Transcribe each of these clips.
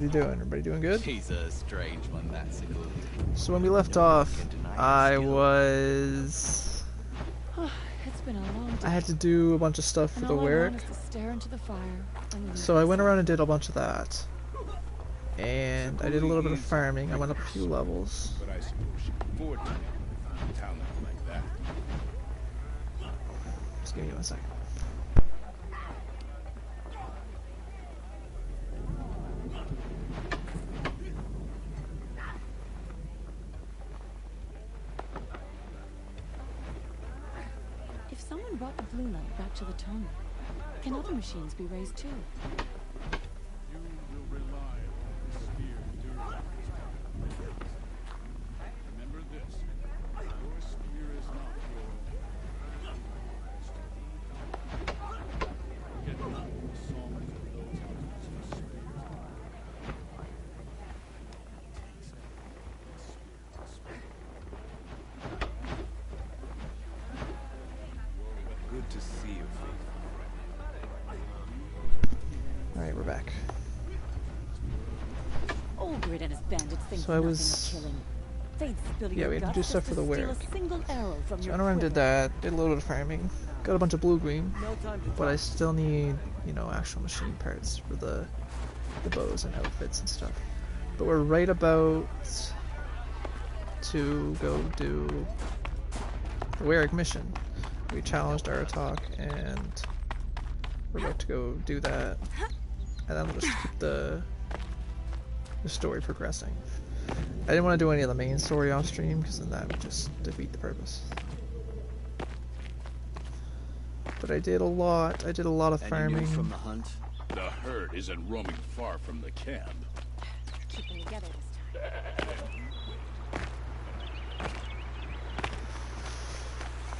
What are you doing? Everybody doing good? He's a strange one, that's cool. So when we left off, I was... It's been a long day. I had to do a bunch of stuff for the Warwick. So I went around and did a bunch of that. And I did a little bit of farming. I went up a few levels. But I suppose she can afford to have talent like that. Just give me 1 second. If someone brought the blue light back to the tunnel, can other machines be raised too? You will rely on the spear during this time. Remember this. Your spear is not your own. Forget not the songs of those hunters whose spears are good to see you, Faith. Alright, we're back. Olgrid and his bandits think So I was... Yeah, we had to do stuff for the Warwick. So I went around and did that, did a little bit of farming, got a bunch of blue-green, but I still need, you know, actual machine parts for the bows and outfits and stuff. But we're right about to go do the Warwick mission. We challenged Aratak and we're about to go do that, and then we'll just keep the story progressing. I didn't want to do any of the main story off stream because then that would just defeat the purpose. But I did a lot of farming. And you knew from the hunt? The herd isn't roaming far from the camp. Keep them together this time.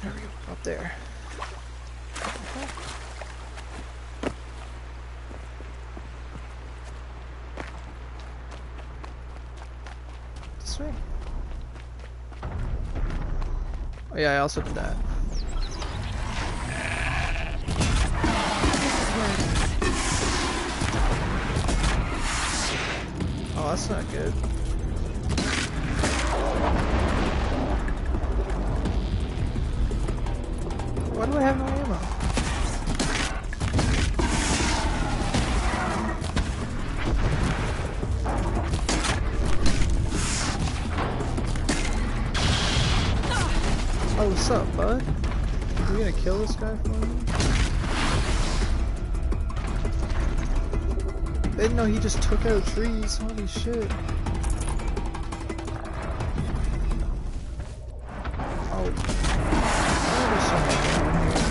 There we go, up there. This way. Oh yeah, I also did that. Oh, that's not good. Why do I have no ammo? Oh, what's up, bud? Are you gonna kill this guy for me? I didn't know he just took out trees. Holy shit. Oh. There's so much down here.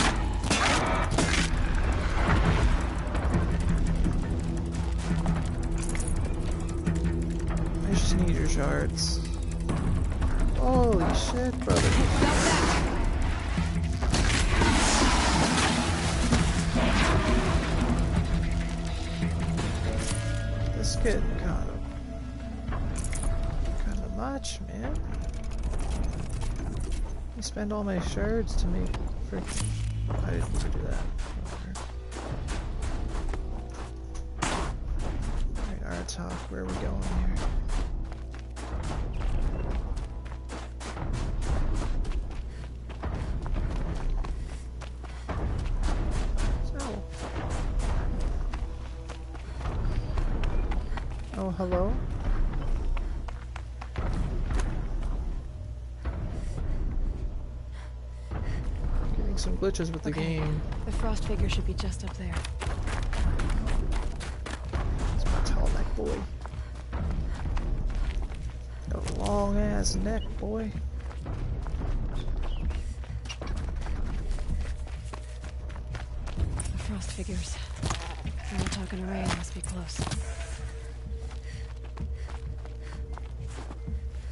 I just need your shards. Holy shit, brother. This getting kinda much, man. I spend all my shards to make freaking... I didn't need to do that. Alright, Aratak, where are we going here? Oh, hello? Getting some glitches with the game. The frost figure should be just up there. It's my tall neck boy. Got a long ass neck, boy. The frost figures. I'm talking array must be close.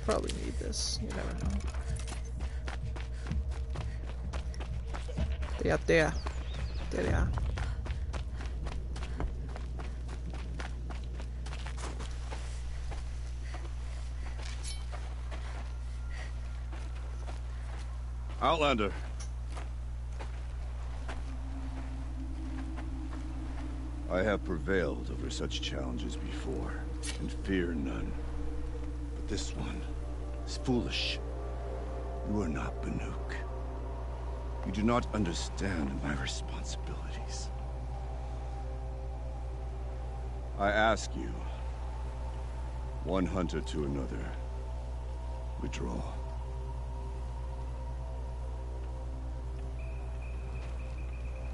Probably need this, you never know. They up there. There they are. Outlander. I have prevailed over such challenges before. and fear none. But this one is foolish. You are not Banuk. You do not understand my responsibilities. I ask you, one hunter to another, withdraw.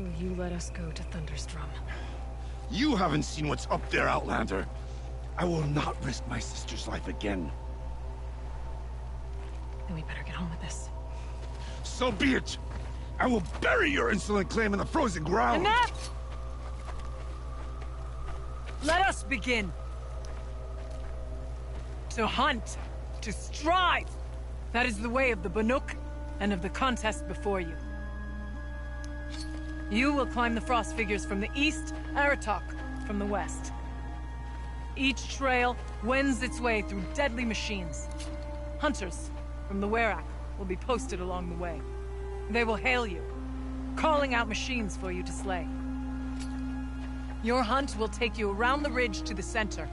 Will you let us go to Thunderstrom? You haven't seen what's up there, Outlander. I will not risk my sister's life again. Then we better get on with this. So be it! I will bury your insolent claim in the frozen ground! Enough! Let us begin. To hunt, to strive. That is the way of the Banuk and of the contest before you. You will climb the frost figures from the east, Aratok from the west. Each trail wends its way through deadly machines. Hunters from the Werak will be posted along the way. They will hail you, calling out machines for you to slay. Your hunt will take you around the ridge to the center,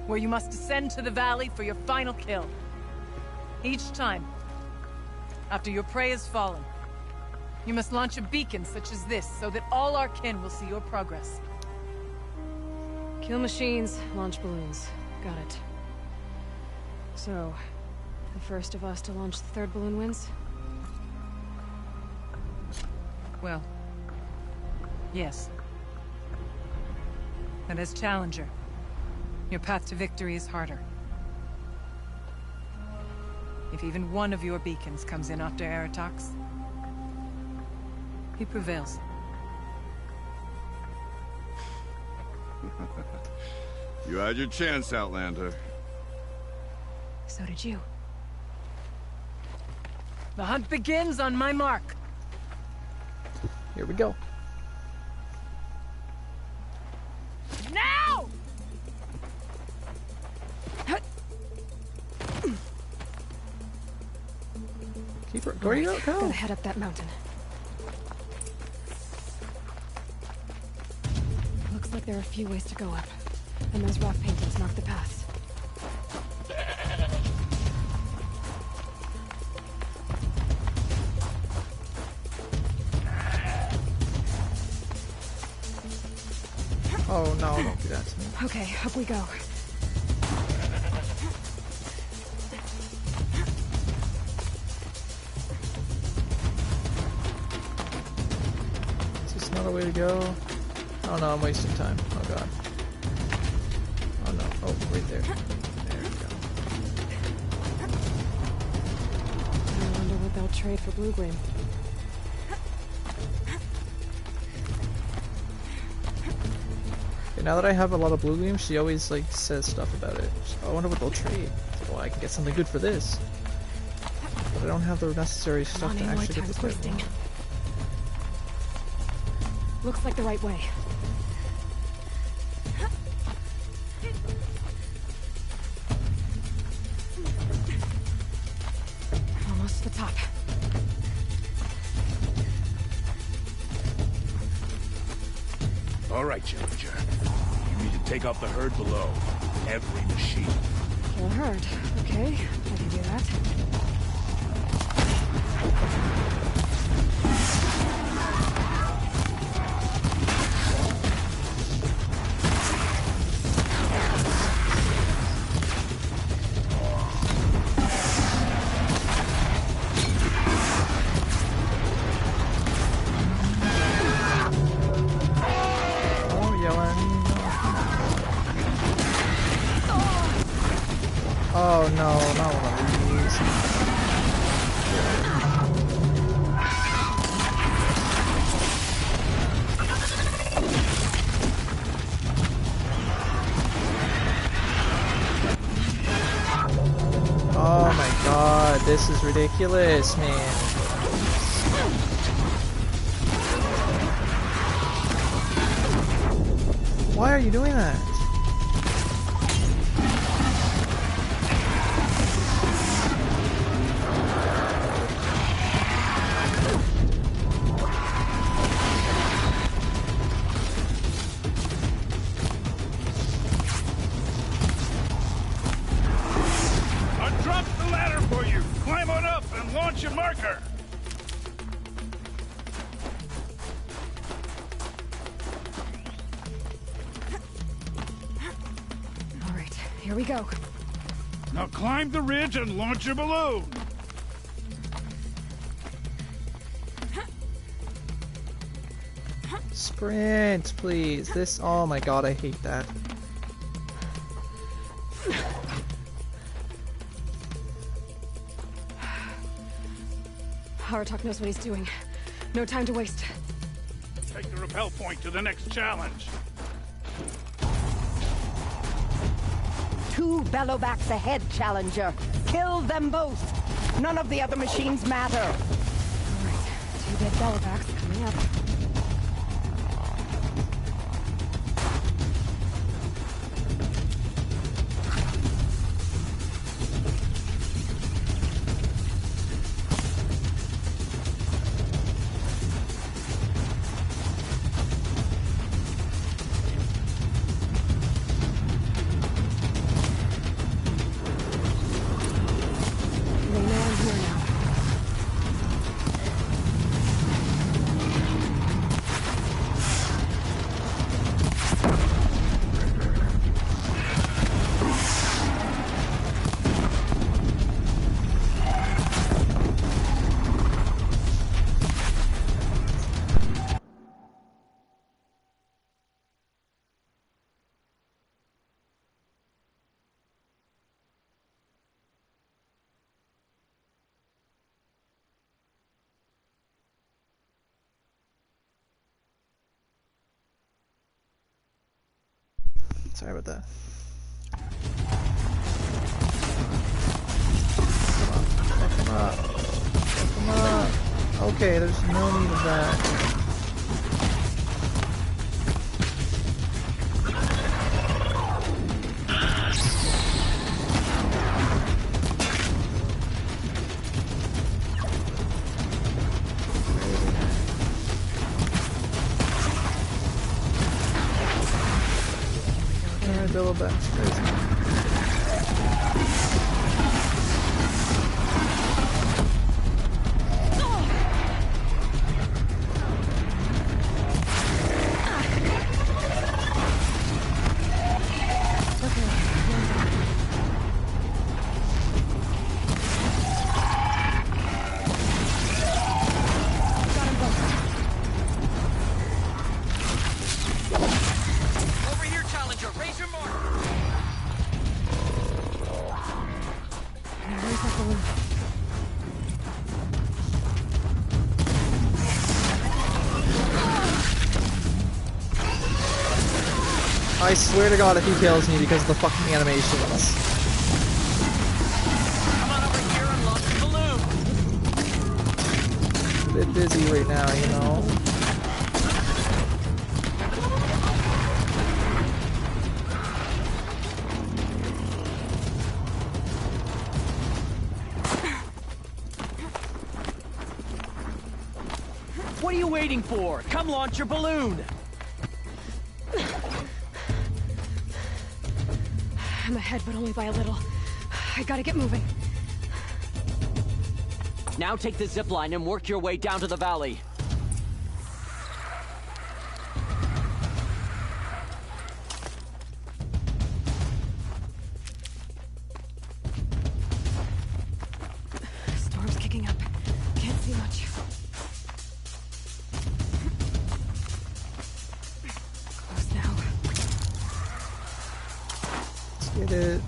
where you must descend to the valley for your final kill. Each time, after your prey has fallen, you must launch a beacon such as this, so that all our kin will see your progress. Kill machines, launch balloons. Got it. So, the first of us to launch the third balloon wins? Well, yes. And as Challenger, your path to victory is harder. If even one of your beacons comes in after Aratox, he prevails. You had your chance, Outlander. So did you. The hunt begins on my mark. Here we go. Now! Keep her. Where do you go? Gotta head up that mountain. Looks like there are a few ways to go up. And those rock paintings mark the paths. Oh no, don't do that to me. Okay, up we go. Is this not a way to go? Oh no, I'm wasting time. Oh god. Oh no. Oh, right there. There we go. I wonder what they'll trade for blue-green. Okay, now that I have a lot of blue gleam, she always like says stuff about it. So I wonder what they'll trade. Well, I can get something good for this. But I don't have the necessary stuff to actually get this twisting. right. Looks like the right way. Almost to the top. All right, Challenger. You need to take out the herd below. Every machine. Kill a herd. Okay, I can do that. Oh, yelling. Oh no, not one of these. Oh my god, this is ridiculous, man. Why are you doing that? and launch your marker! All right, here we go. Now climb the ridge and launch your balloon! Sprint, please. This, oh my god, I hate that. Aratak knows what he's doing. No time to waste. Take the rappel point to the next challenge. 2 Bellowbacks ahead, Challenger. Kill them both. None of the other machines matter. All right, 2 dead Bellowbacks coming up. Sorry about that. Come up. Come up. Okay, there's no need of that. Billowbacks, crazy. I swear to God if he kills me because of the fucking animations. Come on over here and launch the balloon. I'm a bit busy right now, you know. What are you waiting for? Come launch your balloon. I'm ahead, but only by a little. I gotta get moving. Now take the zip line and work your way down to the valley. Storm's kicking up. Can't see much. Close now. Get it.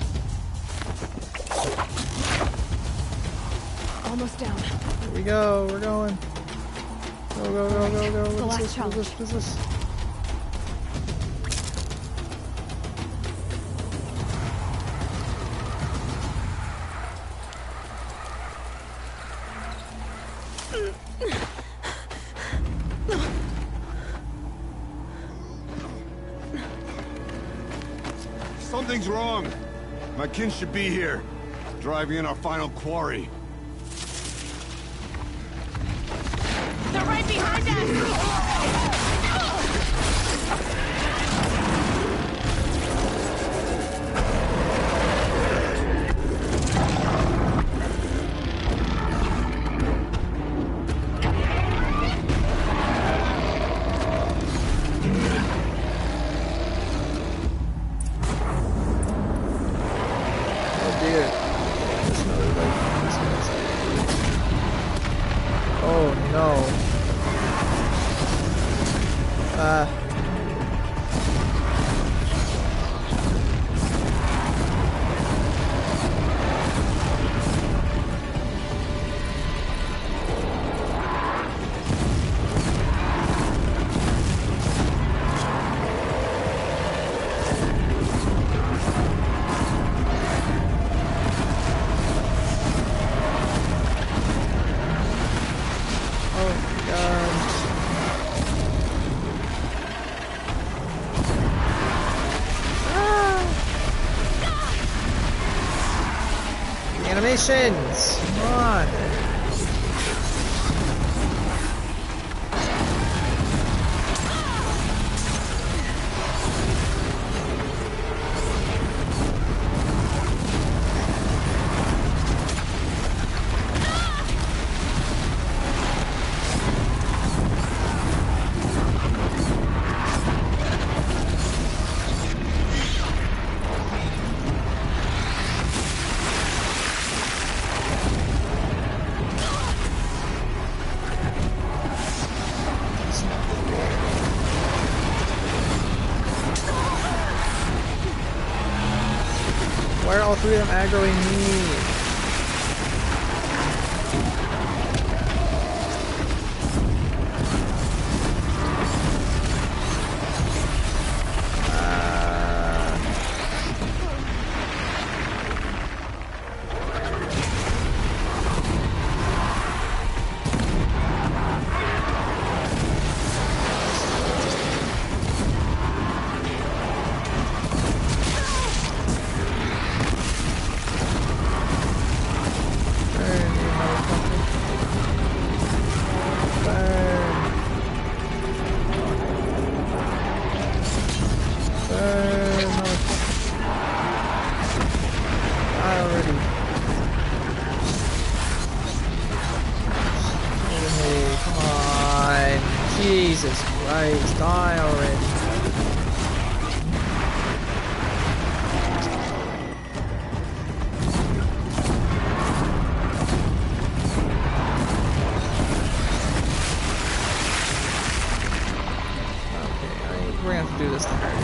Almost down. Here we go. We're going. Go, go, go, go, go. The What is last this? challenge. What is this? Something's wrong. My kin should be here, driving in our final quarry. They're right behind us! weird. There's no, like, oh no. Animations! Come on! Why are all three of them aggroing me? Jesus Christ, die already. Okay, we're gonna have to do this the hard way.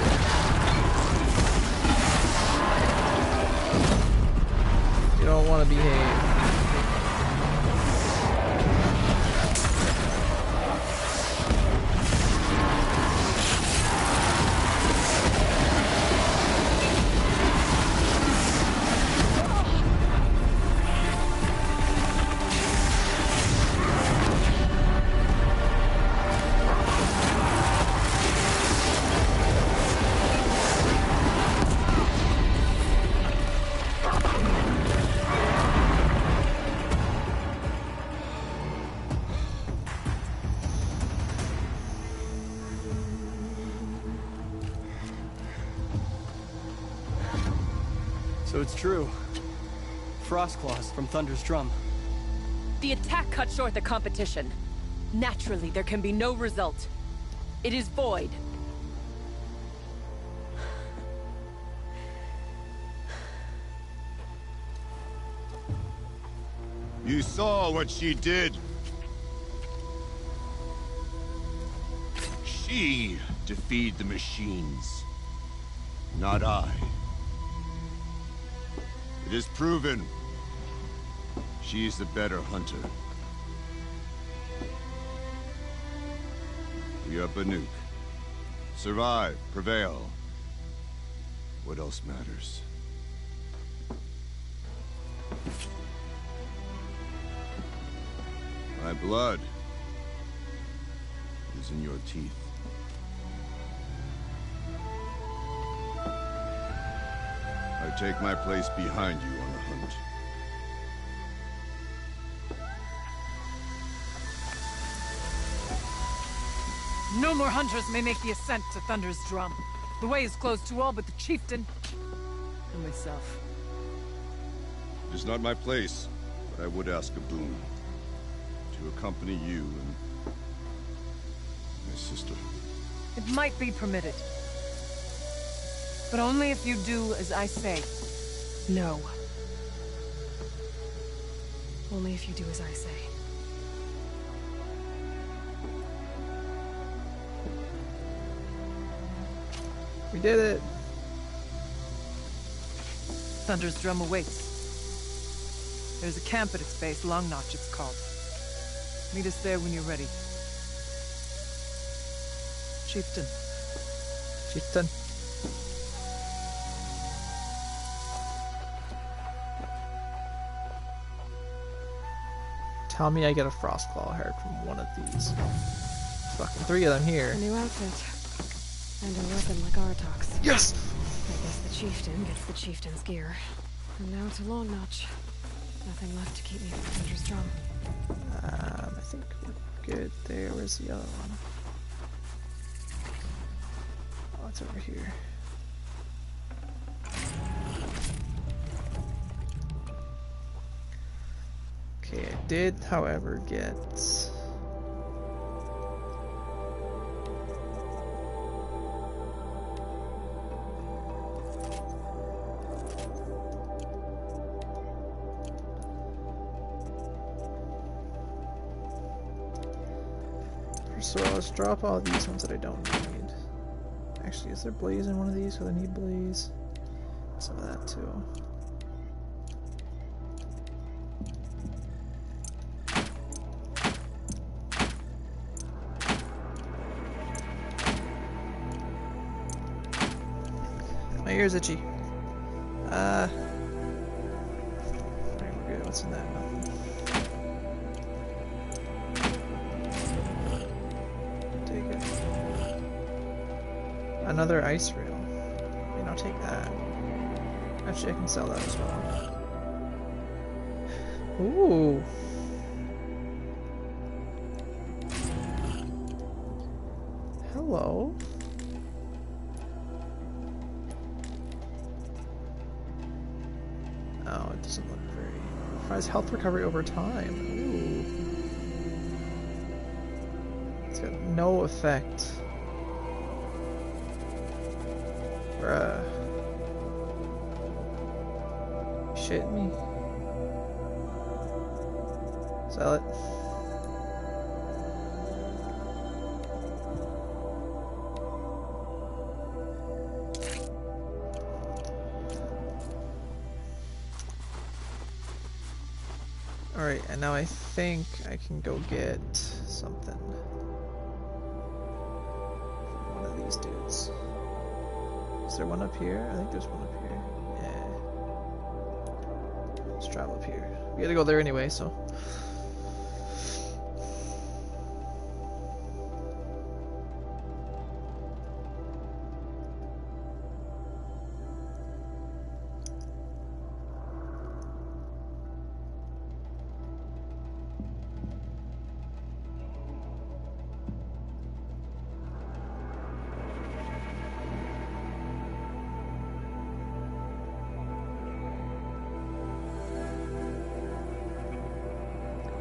You don't want to behave. So it's true. Frostclaws from Thunder's drum. The attack cut short the competition. Naturally, there can be no result. It is void. You saw what she did. She defeated the machines, not I. It is proven. She is the better hunter. We are Banuk. Survive, prevail. What else matters? My blood is in your teeth. I take my place behind you on the hunt. No more hunters may make the ascent to Thunder's drum. The way is closed to all but the chieftain and myself. It is not my place, but I would ask a boon. To accompany you and my sister. It might be permitted. But only if you do as I say. No. Only if you do as I say. We did it! Thunder's drum awaits. There's a camp at its base, Long Notch it's called. Meet us there when you're ready. Chieftain. Chieftain. Tell me I get a Frostclaw heart from one of these. Fucking 3 of them here. A new outfit. And a weapon like Artok's. Yes! I guess the chieftain gets the chieftain's gear. And now to Long Notch. Nothing left to keep me from Thunder's drum. I think we're good there. Where's the other one? Oh, it's over here. Okay, I did, however, get... So let's drop all these ones that I don't need. Actually, is there blaze in one of these? Because I need blaze. Some of that too. My ear's itchy. Alright, we're good. What's in that? Nothing. Another ice rail. I mean, I'll take that. Actually, I can sell that as well. Ooh. Hello. Oh, it doesn't look very... Provides health recovery over time. Ooh. It's got no effect. Bruh. Shitting me. Sell it. Alright, and now I think I can go get something. One of these dudes. Is there one up here? I think there's one up here. Yeah. Let's travel up here. We gotta go there anyway, so.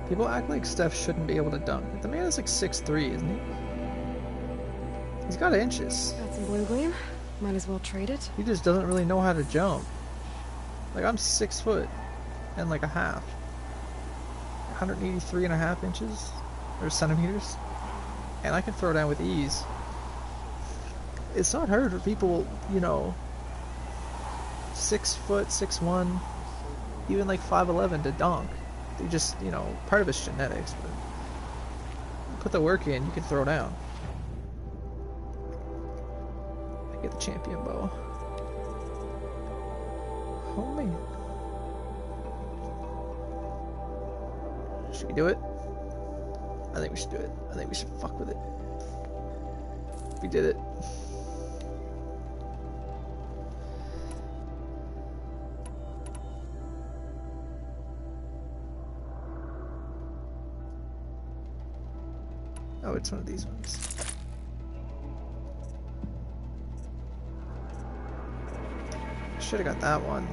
People act like Steph shouldn't be able to dunk. The man is like 6'3", isn't he? He's got inches. Got some blue gleam. Might as well trade it. He just doesn't really know how to jump. Like, I'm 6 foot and like a half. 183.5 inches or centimeters. And I can throw down with ease. It's not hard for people, you know, 6 foot, 6'1", even like 5'11" to dunk. They just, you know, part of it's genetics, but put the work in, you can throw down. I get the champion bow. Oh man. Should we do it? I think we should do it. I think we should fuck with it. We did it. Oh, it's one of these ones. Should have got that one.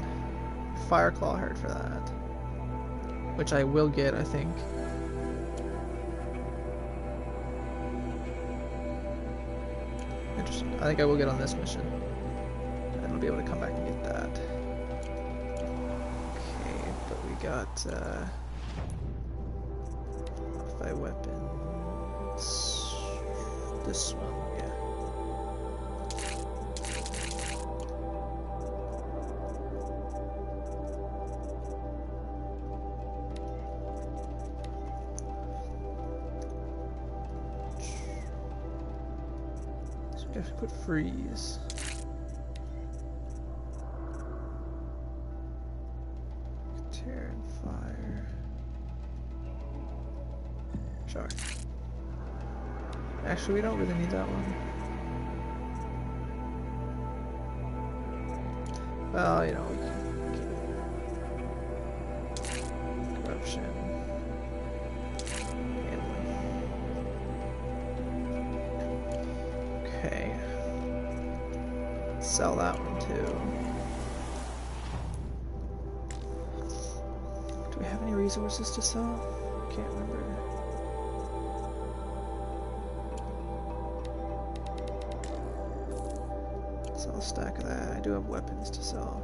Fireclaw heart for that. Which I will get, I think. Interesting. I think I will get on this mission. And I'll be able to come back and get that. Okay, but we got my weapons. This one, yeah. So we have to put freeze. Tear and fire. Sure. Actually, we don't really need that one. Well, you know, we can corruption. Okay. Sell that one too. Do we have any resources to sell? Can't remember. Sell a stack of that. I do have weapons to sell.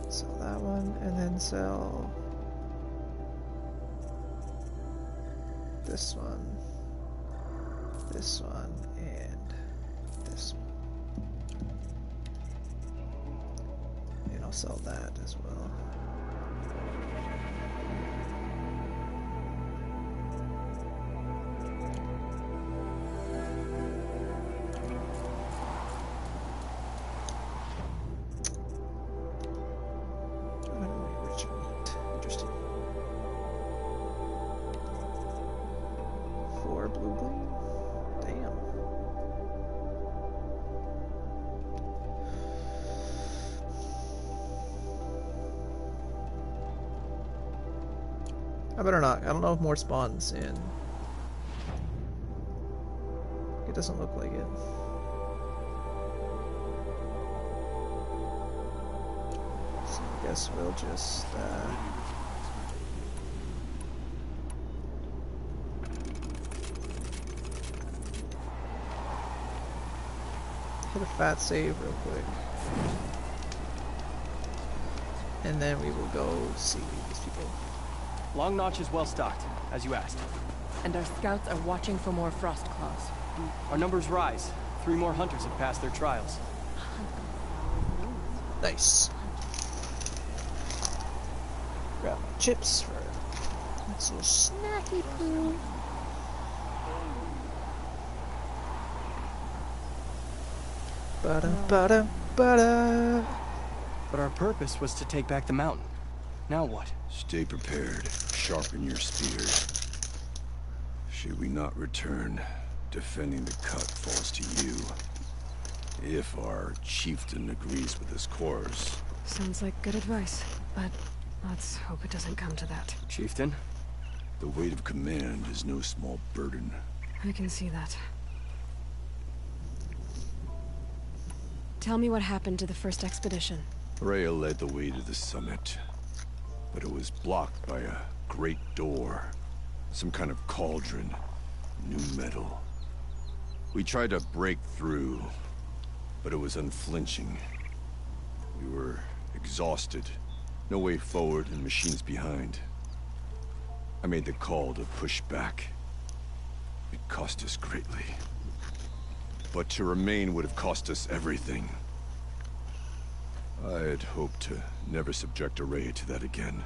Sell that one, and then sell this one, and this one. And I'll sell that as well. I better not. I don't know if more spawns in. It doesn't look like it. So I guess we'll just hit a fat save real quick. And then we will go see these people. Long Notch is well stocked, as you asked. And our scouts are watching for more frost claws. Our numbers rise. 3 more hunters have passed their trials. Nice. Grab my chips for that's a little snacky poo. Ba-da, ba-da, ba-da. But our purpose was to take back the mountain. Now what? Stay prepared. Sharpen your spears. Should we not return, defending the cut falls to you. If our chieftain agrees with his course. Sounds like good advice, but let's hope it doesn't come to that. Chieftain? The weight of command is no small burden. I can see that. Tell me what happened to the first expedition. Rhea led the way to the summit, but it was blocked by a great door. Some kind of cauldron. New metal. We tried to break through, but it was unflinching. We were exhausted. No way forward and machines behind. I made the call to push back. It cost us greatly. But to remain would have cost us everything. I had hoped to never subject Araya to that again.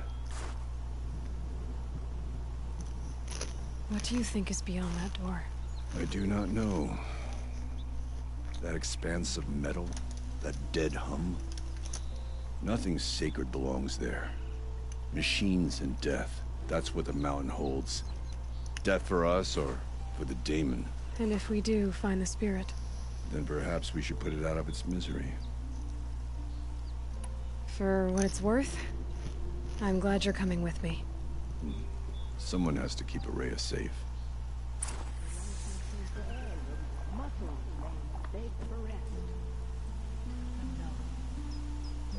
What do you think is beyond that door? I do not know. That expanse of metal, that dead hum. Nothing sacred belongs there. Machines and death, that's what the mountain holds. Death for us or for the daemon. And if we do find the spirit? Then perhaps we should put it out of its misery. For what it's worth, I'm glad you're coming with me. Someone has to keep Araya safe.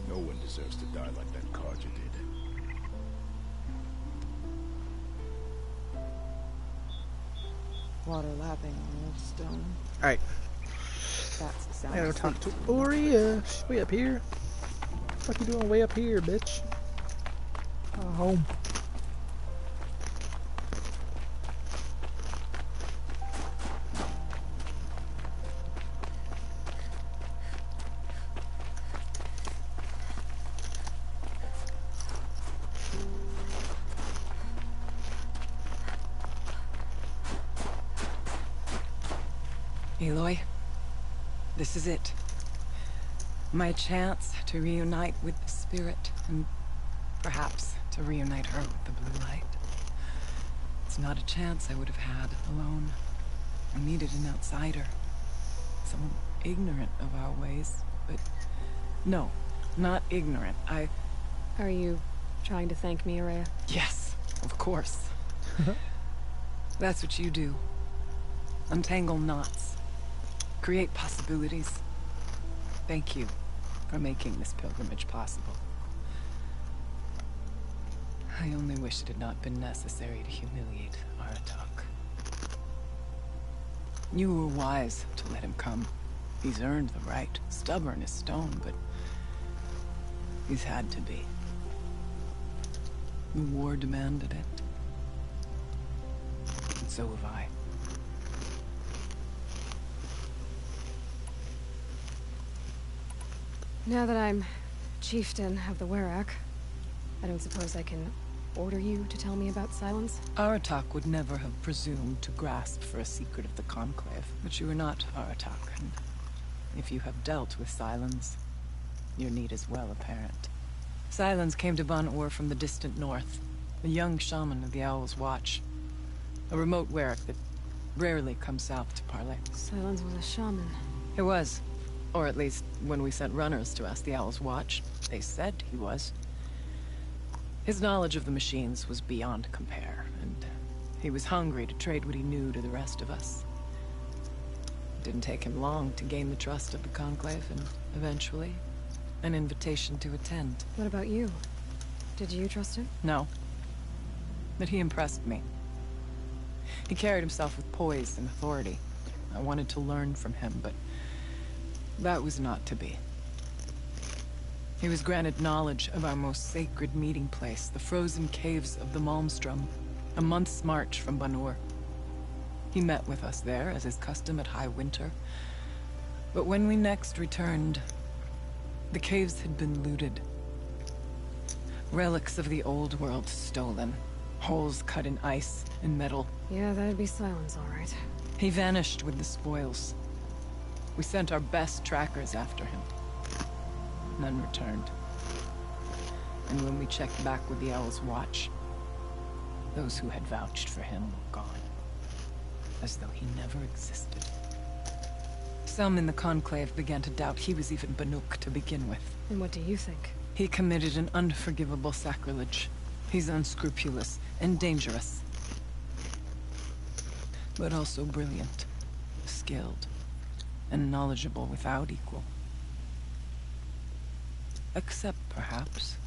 No one deserves to die like that Carja did. Water lapping on old stone. Alright. That's the sound. I gotta talk to Araya. She's way up here. What the fuck you doing way up here, bitch? Home. Aloy, this is it. My chance to reunite with the spirit, and perhaps to reunite her with the blue light. It's not a chance I would have had alone. I needed an outsider. Someone ignorant of our ways, but no, not ignorant. Are you trying to thank me, Ourea? Yes, of course. That's what you do. Untangle knots. Create possibilities. Thank you for making this pilgrimage possible. I only wish it had not been necessary to humiliate Aratak. You were wise to let him come. He's earned the right. Stubborn as stone, but he's had to be. The war demanded it. And so have I. Now that I'm chieftain of the Werak, I don't suppose I can order you to tell me about Silence? Aratak would never have presumed to grasp for a secret of the Conclave. But you are not Aratak, and if you have dealt with Silence, your need is well apparent. Silence came to Ban-Ur from the distant north, a young shaman of the Owl's Watch. A remote Werak that rarely comes south to parley. Silence was a shaman. It was. Or at least, when we sent runners to ask the Owl's Watch, they said he was. His knowledge of the machines was beyond compare, and he was hungry to trade what he knew to the rest of us. It didn't take him long to gain the trust of the Conclave, and eventually, an invitation to attend. What about you? Did you trust him? No. But he impressed me. He carried himself with poise and authority. I wanted to learn from him, but that was not to be. He was granted knowledge of our most sacred meeting place, the frozen caves of the Malmstrom, a month's march from Ban-Ur. He met with us there, as is custom at High Winter. But when we next returned, the caves had been looted. Relics of the old world stolen. Holes cut in ice and metal. Yeah, that'd be Silence, all right. He vanished with the spoils. We sent our best trackers after him. None returned. And when we checked back with the Owl's Watch, those who had vouched for him were gone. As though he never existed. Some in the Conclave began to doubt he was even Banuk to begin with. And what do you think? He committed an unforgivable sacrilege. He's unscrupulous and dangerous. But also brilliant, skilled, and knowledgeable without equal. Except, perhaps,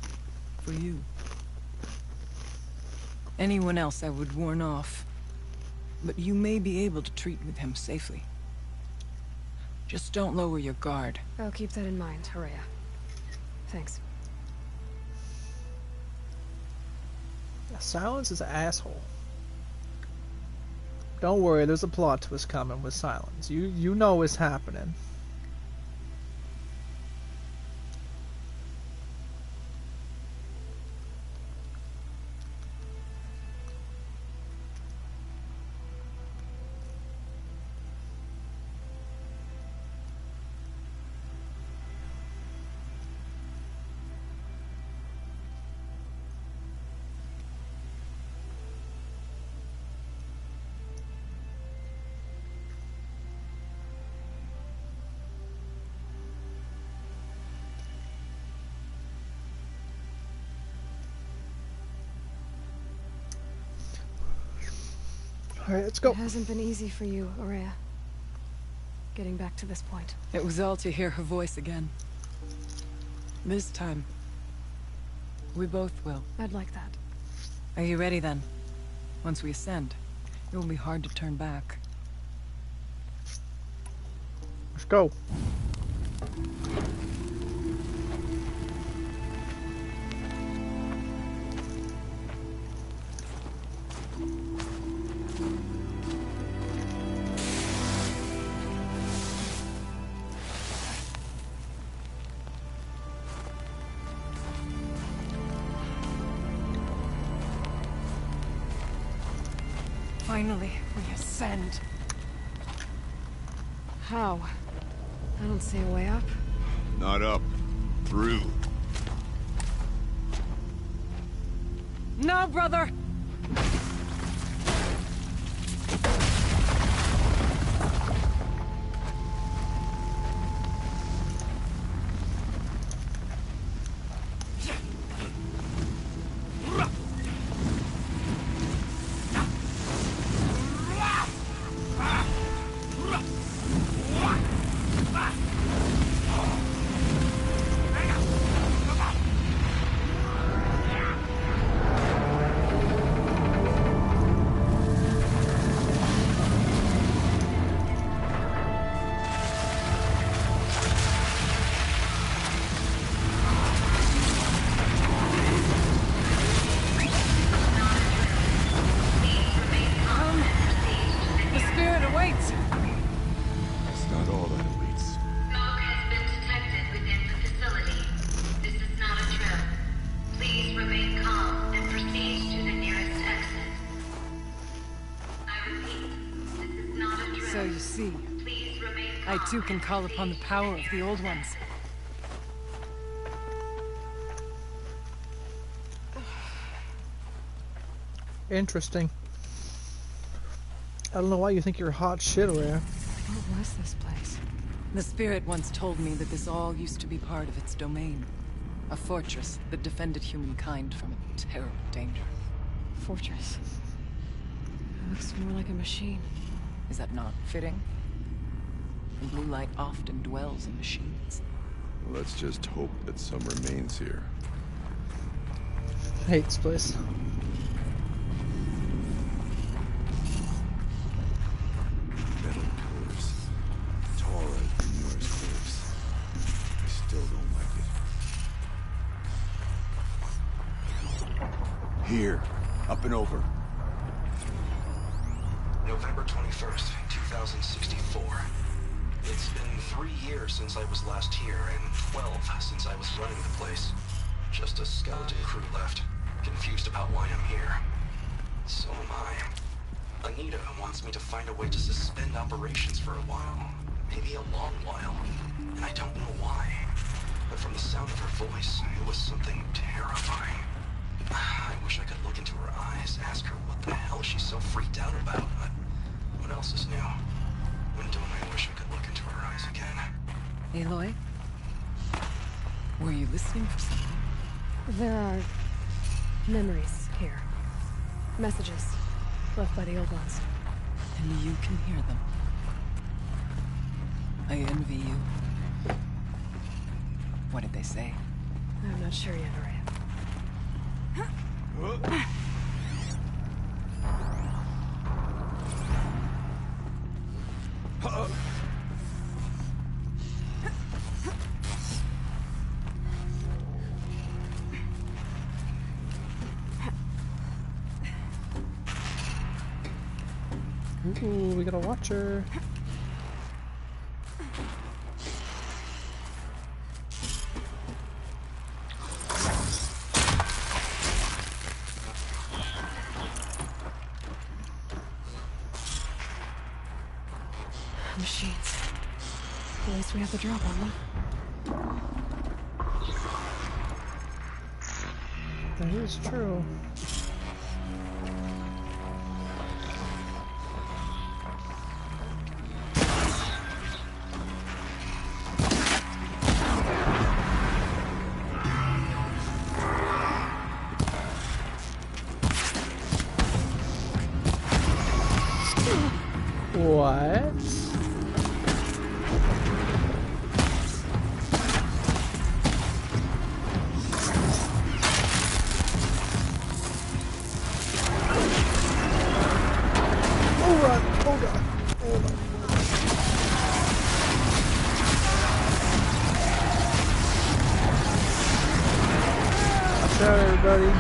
for you. Anyone else I would warn off, but you may be able to treat with him safely. Just don't lower your guard. I'll keep that in mind, Ourea. Thanks. Silence is an asshole. Don't worry, there's a plot twist coming with Silence. You know it's happening. Alright, let's go. It hasn't been easy for you, Ourea. Getting back to this point. It was all to hear her voice again. This time, we both will. I'd like that. Are you ready then? Once we ascend, it will be hard to turn back. Let's go. Finally, we ascend. How? I don't see a way up. Not up. Through. No, brother! So you see, I too can call upon the power of the Old Ones. Interesting. I don't know why you think you're hot shit, Rhea. What was this place? The Spirit once told me that this all used to be part of its domain. A fortress that defended humankind from a terrible danger. Fortress. It looks more like a machine. Is that not fitting? The blue light often dwells in machines. Let's just hope that some remains here. I hate this place. Metal pillars. Taller than yours cliffs. I still don't like it. Here. Up and over. November 21st, 2064. It's been 3 years since I was last here, and 12 since I was running the place. Just a skeleton crew left, confused about why I'm here. So am I. Anita wants me to find a way to suspend operations for a while. Maybe a long while. And I don't know why. But from the sound of her voice, it was something terrifying. I wish I could look into her eyes, ask her what the hell she's so freaked out about, but what else is new? When don't I wish I could look into her eyes again? Aloy? Were you listening for something? There are memories here. Messages left by the Old Ones. And you can hear them. I envy you. What did they say? I'm not sure yet, Rhea. Ooh, we got a watcher. Machines. At least we have the drop on them. That is true. What? Oh run! Oh god! Oh my. Watch out, everybody!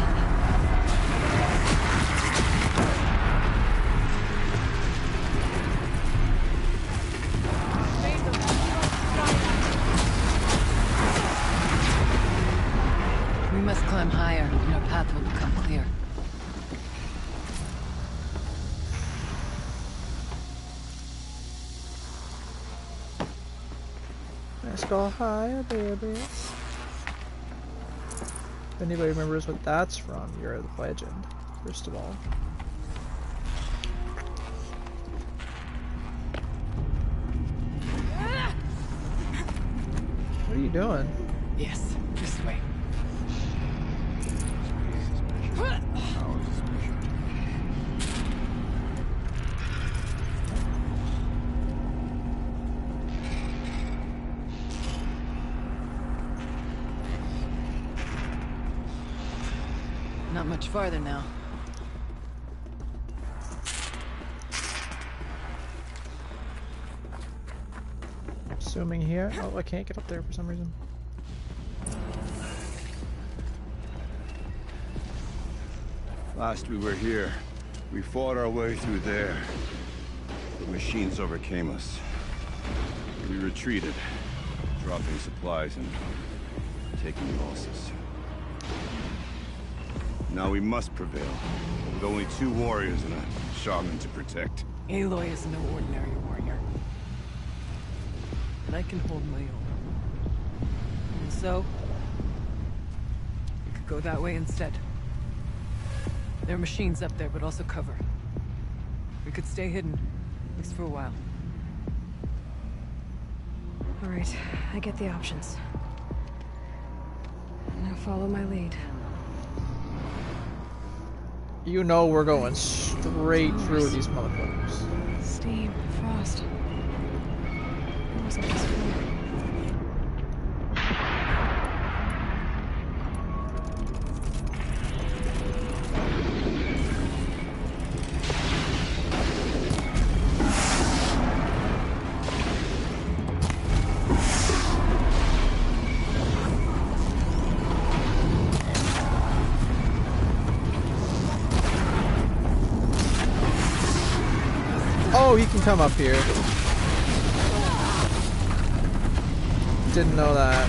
We must climb higher, and our path will become clear. go higher, baby. If anybody remembers what that's from, you're the legend, first of all. What are you doing? Yes, this way. Not much farther now. Assuming here. Oh, I can't get up there for some reason. Last we were here, we fought our way through there. The machines overcame us. We retreated, dropping supplies and taking losses. Now we must prevail, with only 2 warriors and a shaman to protect. Aloy is no ordinary warrior. And I can hold my own. And so, we could go that way instead. There are machines up there, but also cover. We could stay hidden, at least for a while. All right, I get the options. Now follow my lead. You know we're going straight through these motherfuckers. Steam, frost. It wasn't this way. Oh, he can come up here. Didn't know that.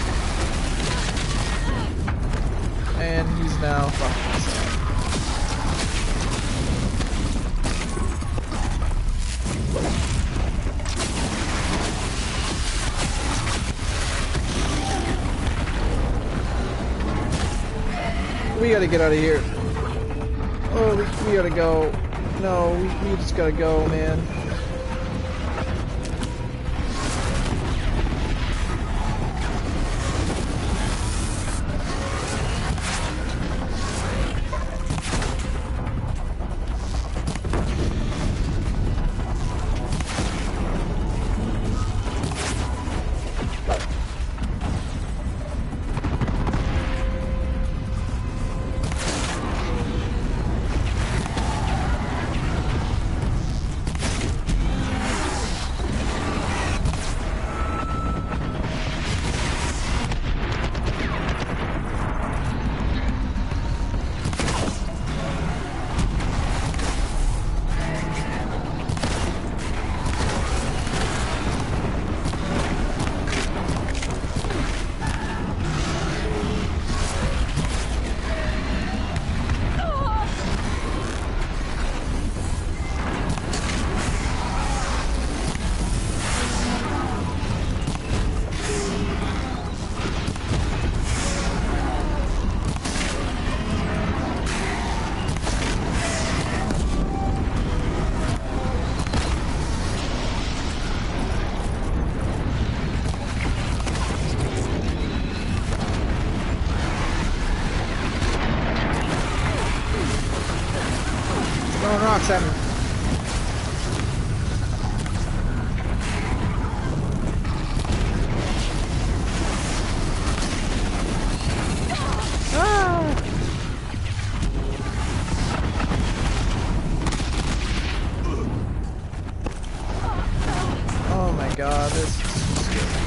And he's now fucking himself. We gotta get out of here. Oh, we gotta go. No, we just gotta go, man. Throwing rocks at me. Ah! Oh my god, this is scary.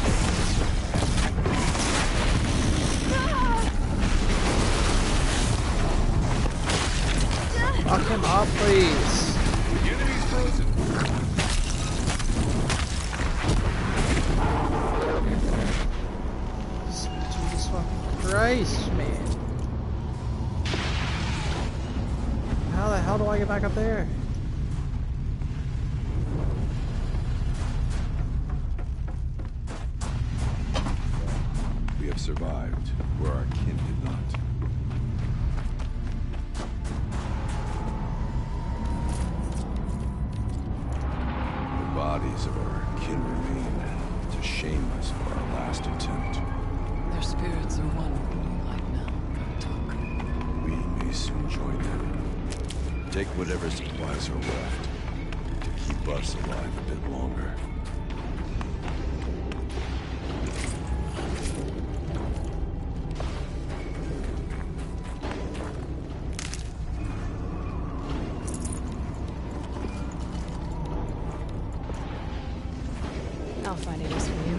Fuck him up, please. The enemy's frozen. Jesus fucking Christ, man. How the hell do I get back up there? have survived where our kin did not. The bodies of our kin remain to shame us for our last attempt. Their spirits are one light now, Aratak. We may soon join them. Take whatever supplies are left to keep us alive a bit longer. I'll find a use for you.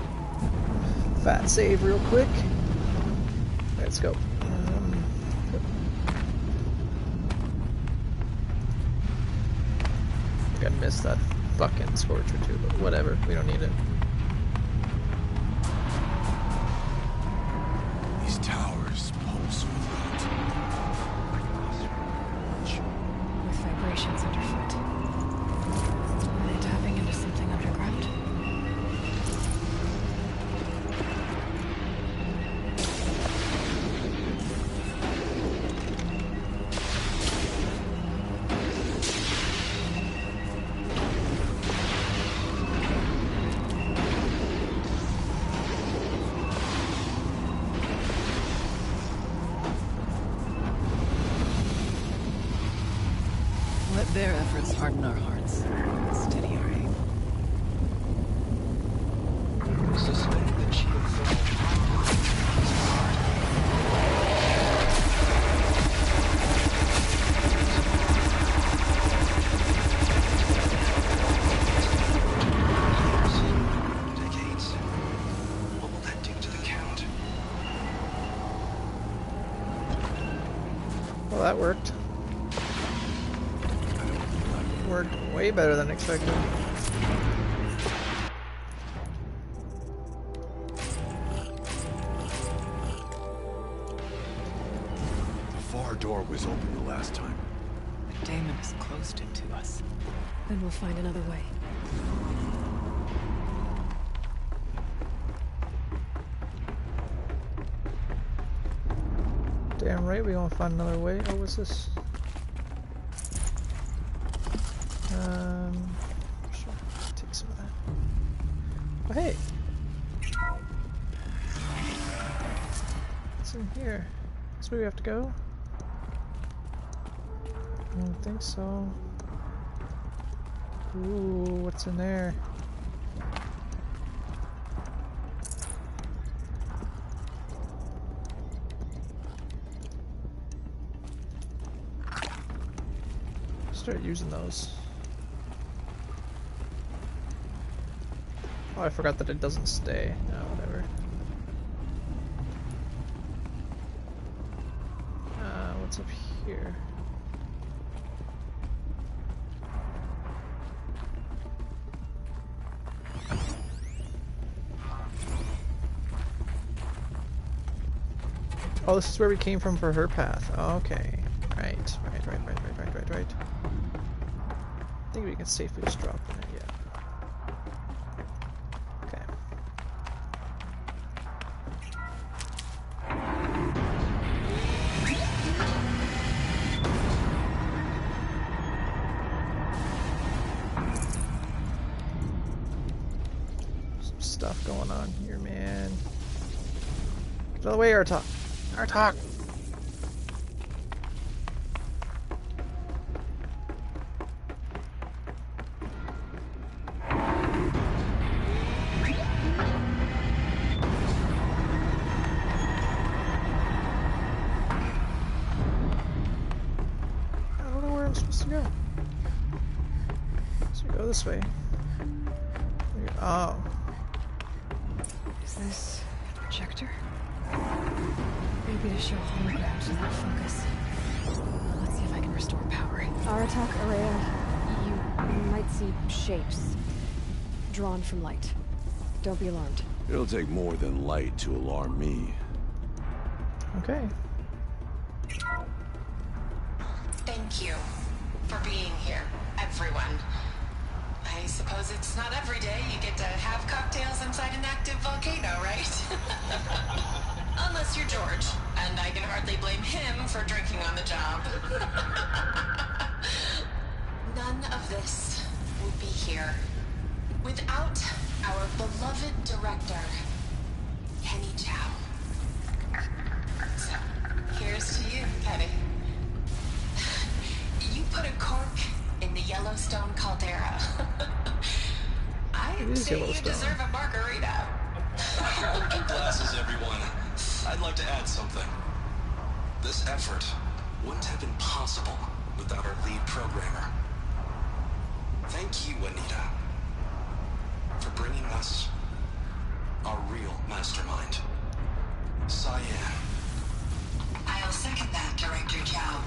Fat save real quick. Let's go. I think I missed that fucking Scorcher too, but whatever. We don't need it. These towers pulse with light. With vibrations underfoot. Are they tapping into something underground? Let their efforts harden our hearts. Steady our aim. Suspend the geothermal. Decades. What will that do to the Count? Well, that worked. Worked way better than expected. The far door was open the last time. The Daemon has closed it to us. Then we'll find another way. Damn right, we gonna find another way. Oh, what's this? Sure, take some of that. Oh, hey! What's in here? This way we have to go? I don't think so. Ooh, what's in there? Start using those. Oh, I forgot that it doesn't stay. No, whatever. What's up here? Oh, this is where we came from for her path. Okay. Right. I think we can safely just drop in it, yeah. Okay. Some stuff going on here, man. Get out of the way, Aratak. Aratak! This way. Oh. Is this a projector? Maybe to show holograms without focus. Let's see if I can restore power. Aratak, Ourea, you might see shapes drawn from light. Don't be alarmed. It'll take more than light to alarm me. Okay. Thank you for being here, everyone. I suppose it's not every day you get to have cocktails inside an active volcano, right? Unless you're George, and I can hardly blame him for drinking on the job. None of this would be here without our beloved director, Kenny Chow. So, here's to you, Kenny. You put a cork in the Yellowstone caldera. I'd say you deserve a margarita. Open glasses, everyone. I'd like to add something. This effort wouldn't have been possible without our lead programmer. Thank you, Anita, for bringing us our real mastermind, Cyan. I'll second that, Director Chow.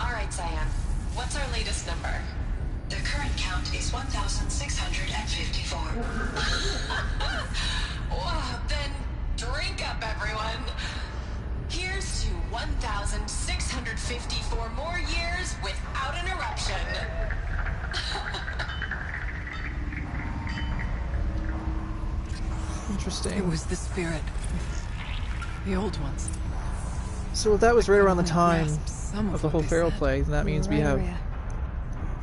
All right, Cyan. What's our latest number? The current count is 1,654. Well, then drink up, everyone. Here's to 1,654 more years without an eruption. Interesting. It was the spirit. The old ones. So that was right around the time of the whole Feral Plague, and that means we have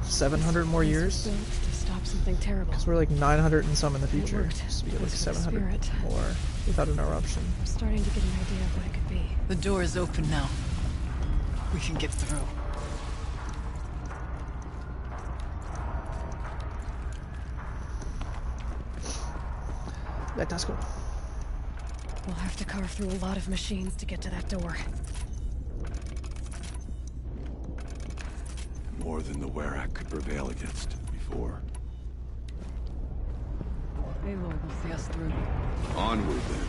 700 more years. To stop something terrible. Because we're like 900 and some in the future. So we get like 700 more without an eruption. I'm starting to get an idea of what it could be. The door is open now. We can get through. Let us go. We'll have to carve through a lot of machines to get to that door. More than the Werak could prevail against before. Aloy will see us through. Onward then.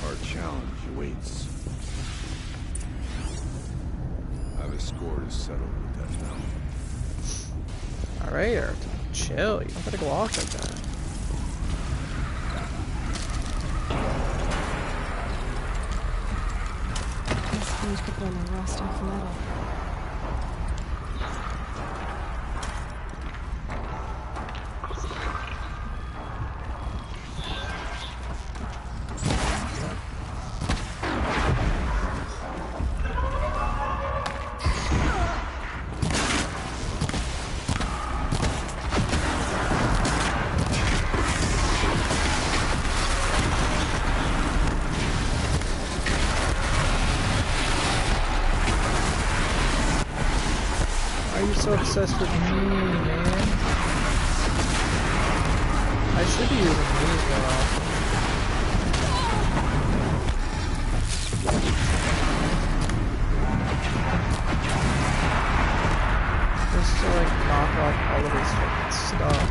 Our challenge awaits. I've a score to settle with that now. Alright, Arta. Chill. You don't gotta go off like that. These things could burn the rust off metal. Why are you so obsessed with me, man? I should be using these more often. Just to like knock off all of his fucking stuff.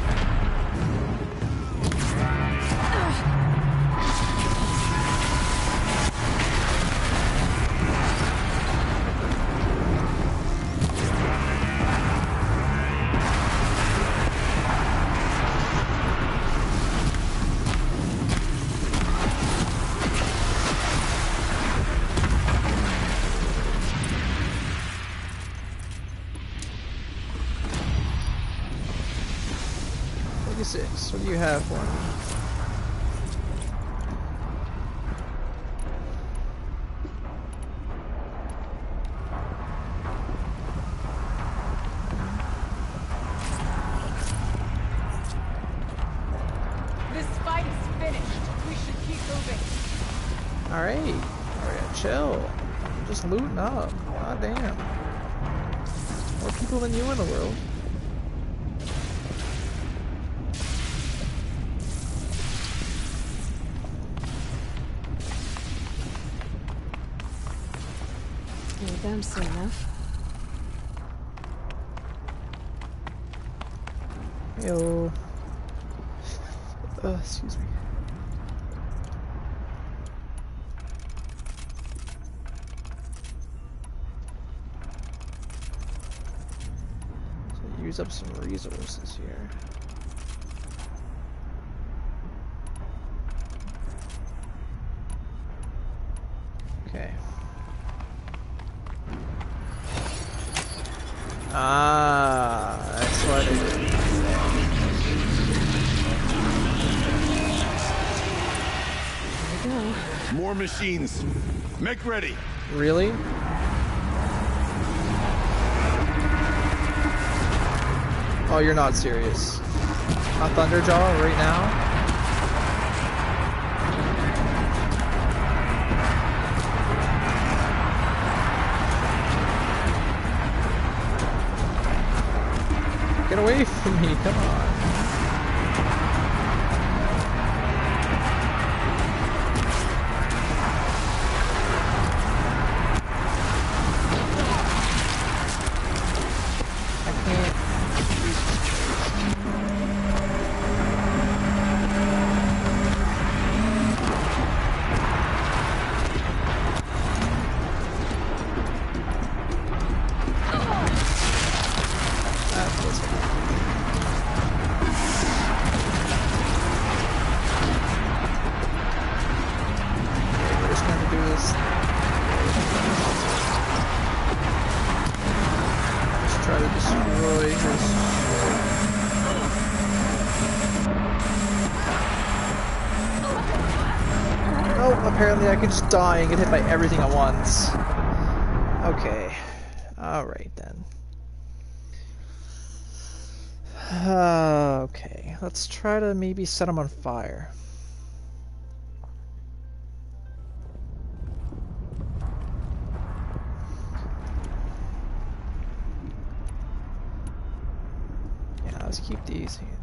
What do you have for me? This fight is finished. We should keep moving. Alright. Alright, chill. I'm just looting up. God damn. More people than you in the world. Them soon enough. Yo. Excuse me. So use up some resources here. Okay. Ah, that's what it is. There we go. More machines. Make ready. Really? Oh, you're not serious. On Thunderjaw right now? Get away from me, come on. Apparently I can just die and get hit by everything at once. Okay. Alright then. Okay. Let's try to maybe set him on fire. Yeah, let's keep these handy.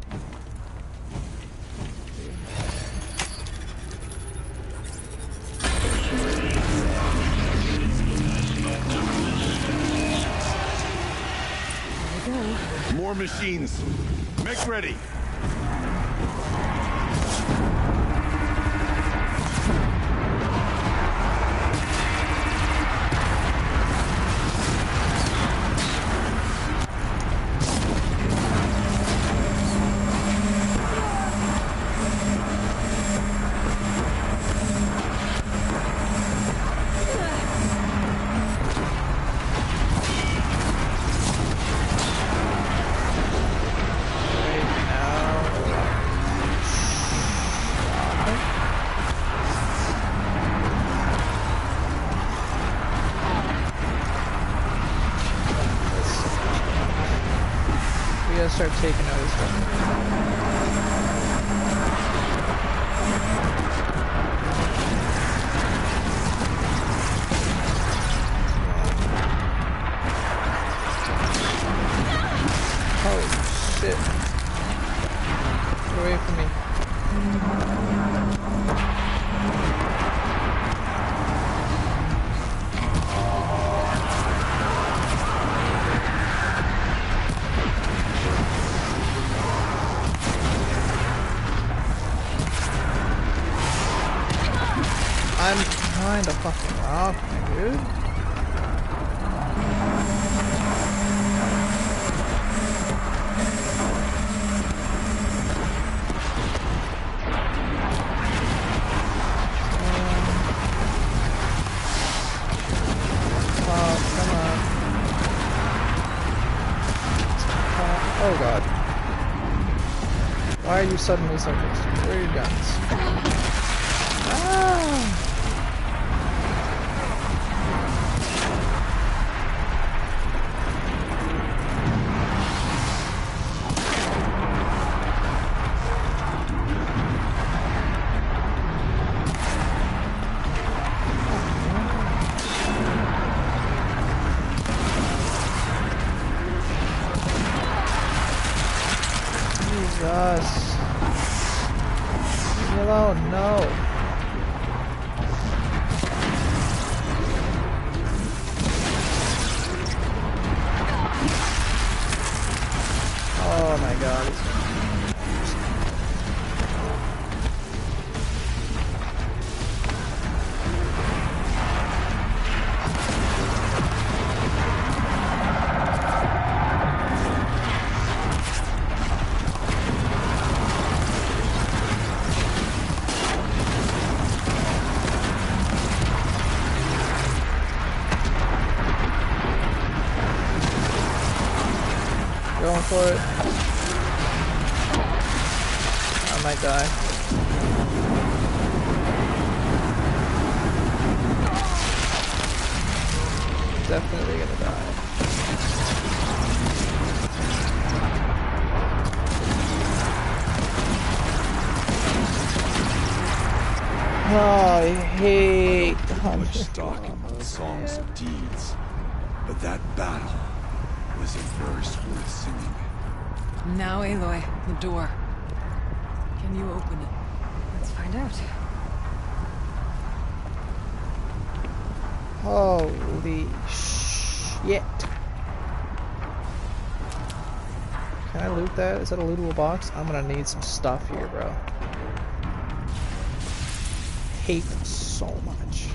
More machines. Make ready. Start taking out his stuff. Oh shit. Get away from me. I'm kinda fucking off, dude. Come on. Oh god. Why are you suddenly so close to me? Where are your guns? Ah! Jesus. Leave me alone, no. Oh my god. Going for it. I might die. definitely gonna die. Oh, I hate much stock in songs of deeds, but that battle was a verse worth singing. Now, Aloy, the door. Can you open it? Let's find out. Holy shit. Can I loot that? Is that a lootable box? I'm gonna need some stuff here, bro. Hate them so much.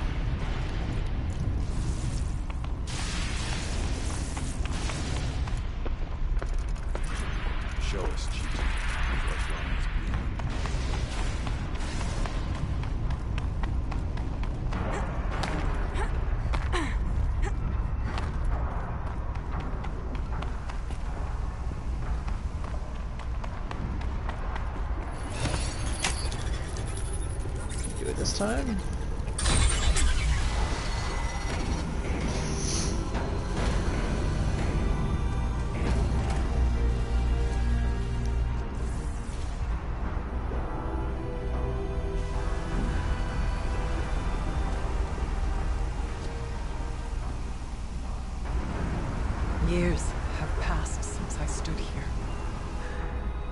Show us, Chief. What lies beyond. Do it this time. Years have passed since I stood here.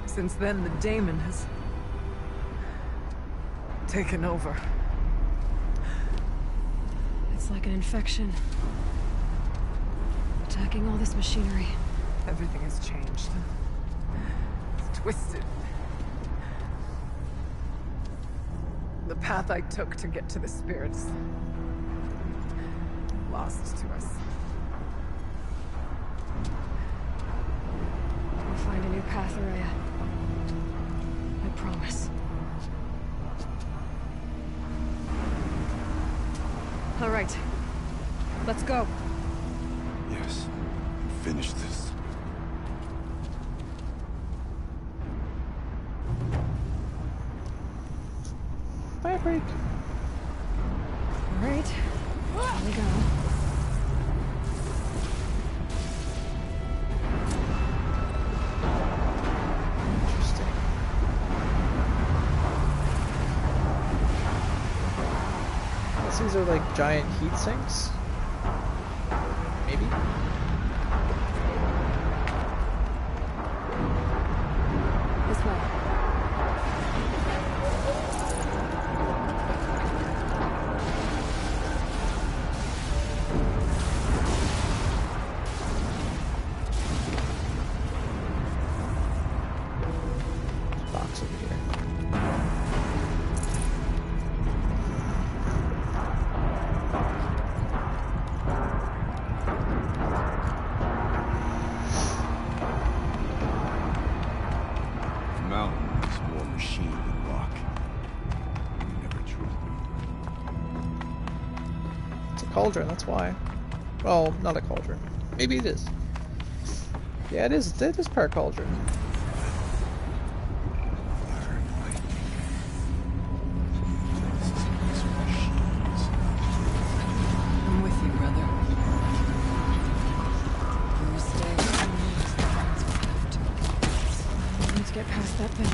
Since then, the daemon has taken over. It's like an infection. Attacking all this machinery. Everything has changed. It's twisted. The path I took to get to the spirits, lost to us. We'll find a new path, Araya. I promise. All right. Let's go. Yes. Finish this. Fire break. All right. Here we go. These are like giant heat sinks. Maybe? This way. Box over here. Cauldron, that's why. Well, not a cauldron. Maybe it is. Yeah, it is. It is part cauldron. I'm with you, brother. You stay. We need to get past that thing.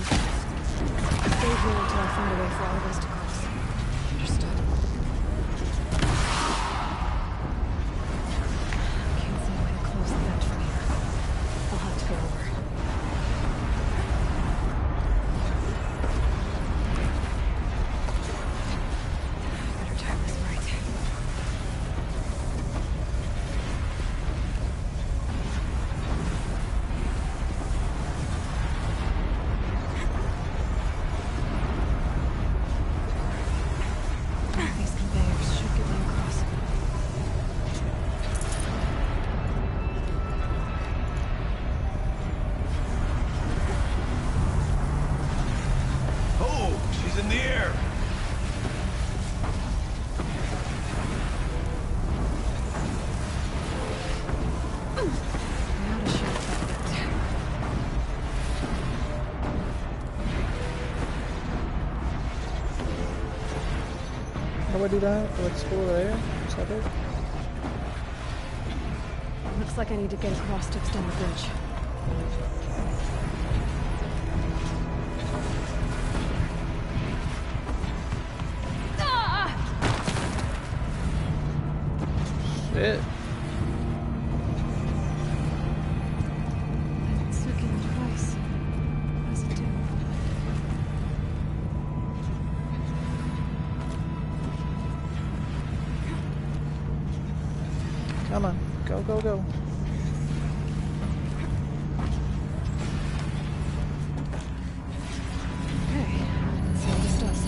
Stay here until I find a way for all of us to cross. Understood. How do I do that? Let's go there. Is that it? Looks like I need to get across to extend the bridge. Shit. Circular device. What does it do? Come on. Go, go, go. Okay, let's see what this does.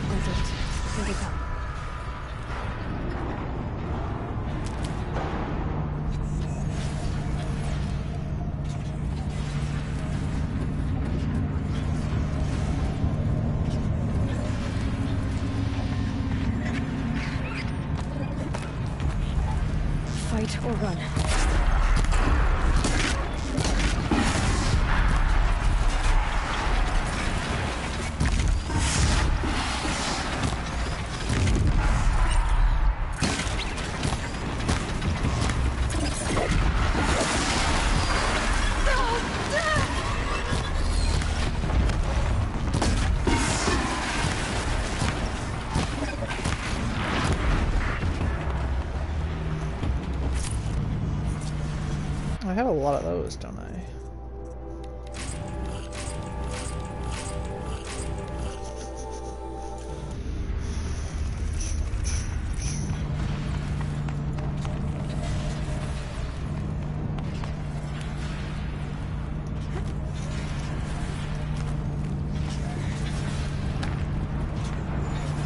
That's it. Here they come. Fight or run. I have a lot of those, don't I?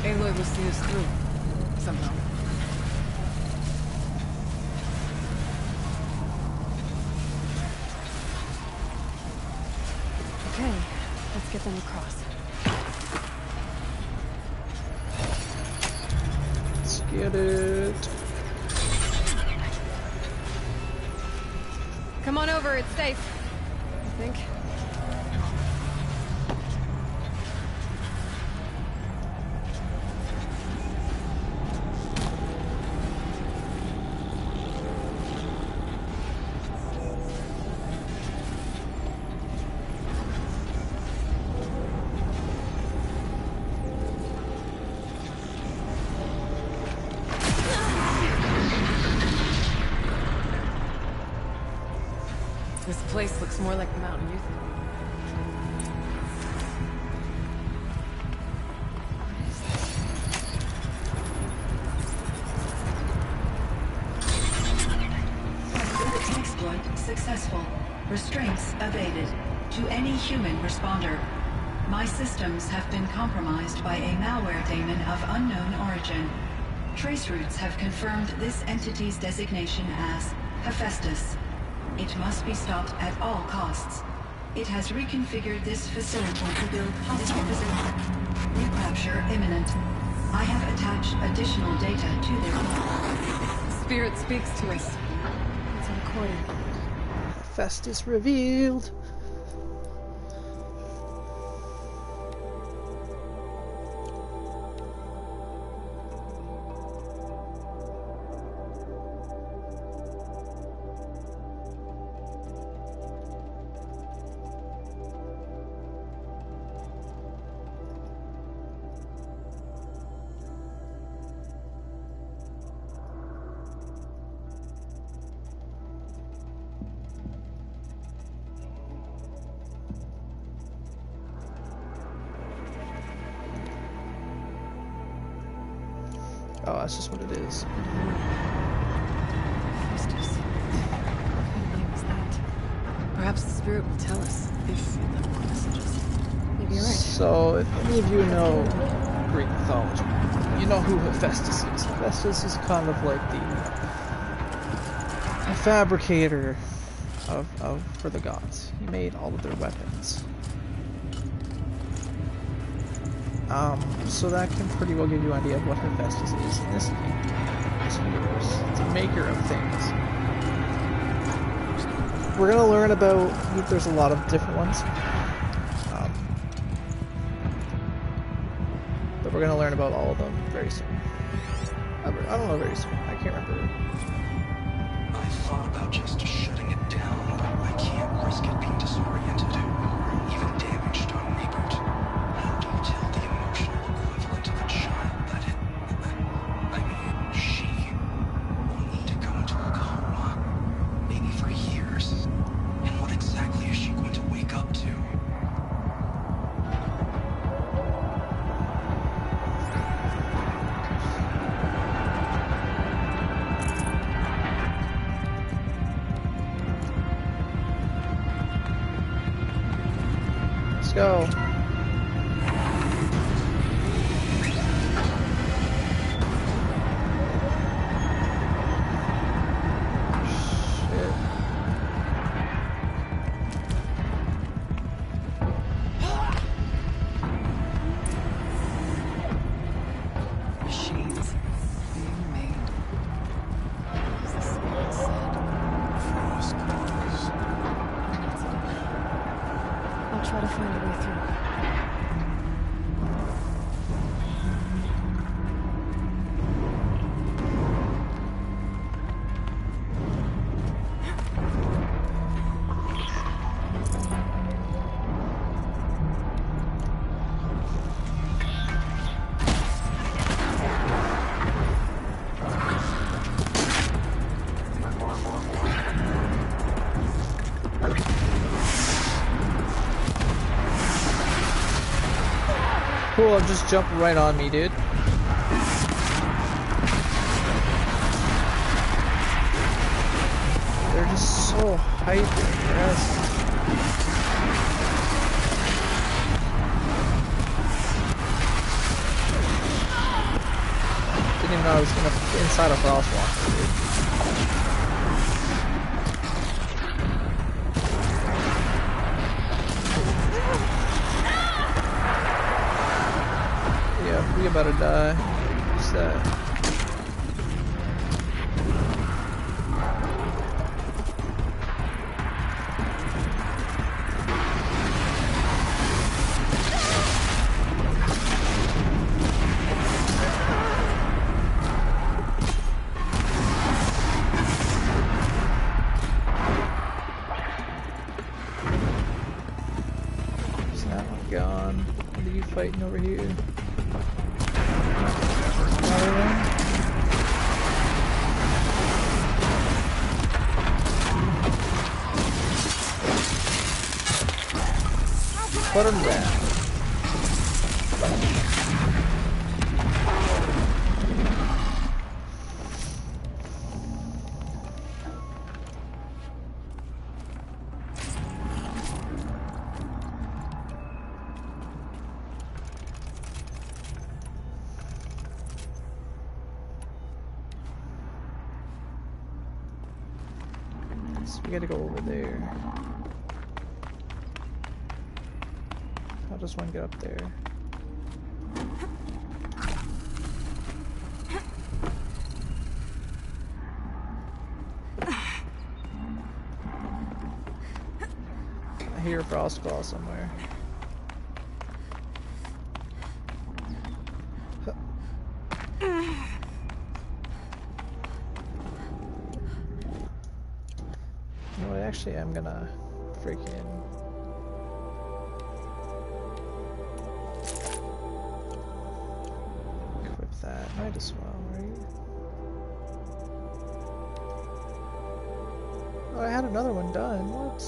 Aloy will see us through. Somehow. Okay, let's get them across. Let's get it. Come on over, it's safe. I think. This place looks more like the mountain you think. Exploit successful. Restraints evaded. To any human responder. My systems have been compromised by a malware daemon of unknown origin. Trace routes have confirmed this entity's designation as Hephaestus. It must be stopped at all costs. It has reconfigured this facility to build hostile positions. Recapture imminent. I have attached additional data to their... Spirit speaks to us. It's a recording. Festus revealed. Oh, that's just what it is. Hephaestus. What kind of name is that? Perhaps the spirit will tell us if we let more messages. Maybe you're right. So, if any of you know Greek mythology, you know who Hephaestus is. Hephaestus is kind of like the fabricator for the gods. He made all of their weapons. So that can pretty well give you an idea of what Hephaestus is in this universe. It's a maker of things. We're gonna learn about, there's a lot of different ones. But But we're gonna learn about all of them very soon. I don't know, very soon. I can't remember. I thought about just shutting it down, but I can't risk it being disoriented or even damaged on reboot. How do you tell the emotional equivalent of a child that she will need to go into a coma, maybe for years? And what exactly is she going to wake up to? Let's go. Machines being made. As the spirit said. Frost claws. I'll try to find a way through. Cool, just jump right on me, dude. They're just so hyper-aggressive. Didn't even know I was gonna inside a Frostwalker, dude. We about to die. What's that? Is that one gone? What are you fighting over here? Put him down. So we gotta go over there. How does one get up there? I hear a Frostclaw somewhere. You know what, actually I'm gonna freaking equip that. Might as well, right? Oh, I had another one done. What?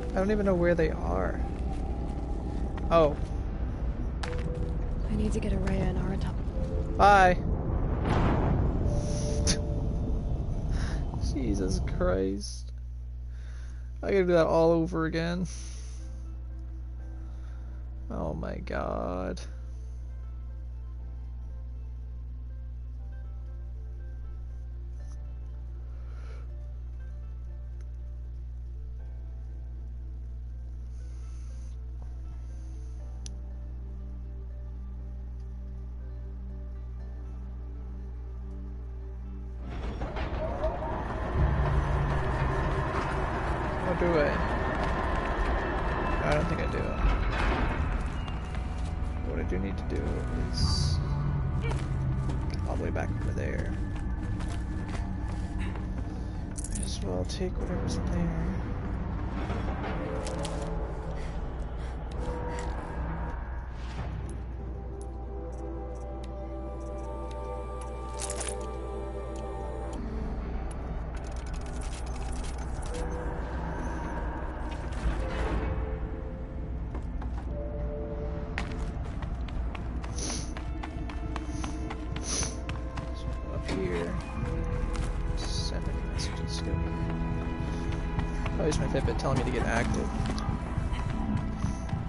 I don't even know where they are. Oh. I need to get Araya and Aratak. Bye. Jesus Christ. I gotta do that all over again. Oh my god. do I? I don't think I do. What I do need to do is all the way back over there. Might as well take whatever's there. Fitbit telling me to get active.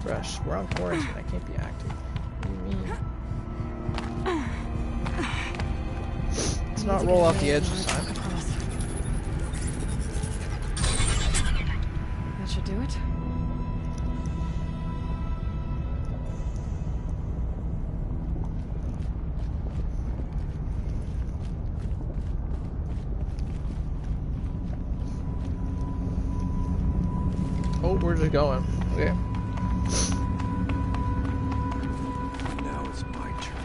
Rush, we're on quarantine, I can't be active. What do you mean? Let's not roll off the edge this time. That should do it. We're just going. Okay. Now it's my turn.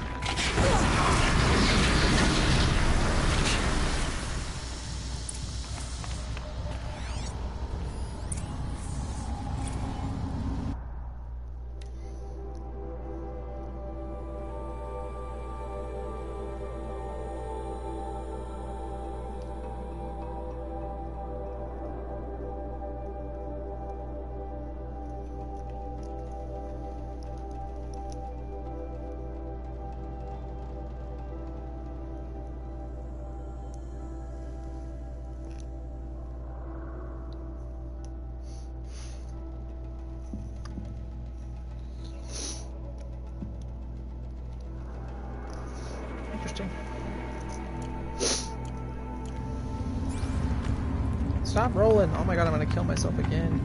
Stop rolling! Oh my god, I'm gonna kill myself again.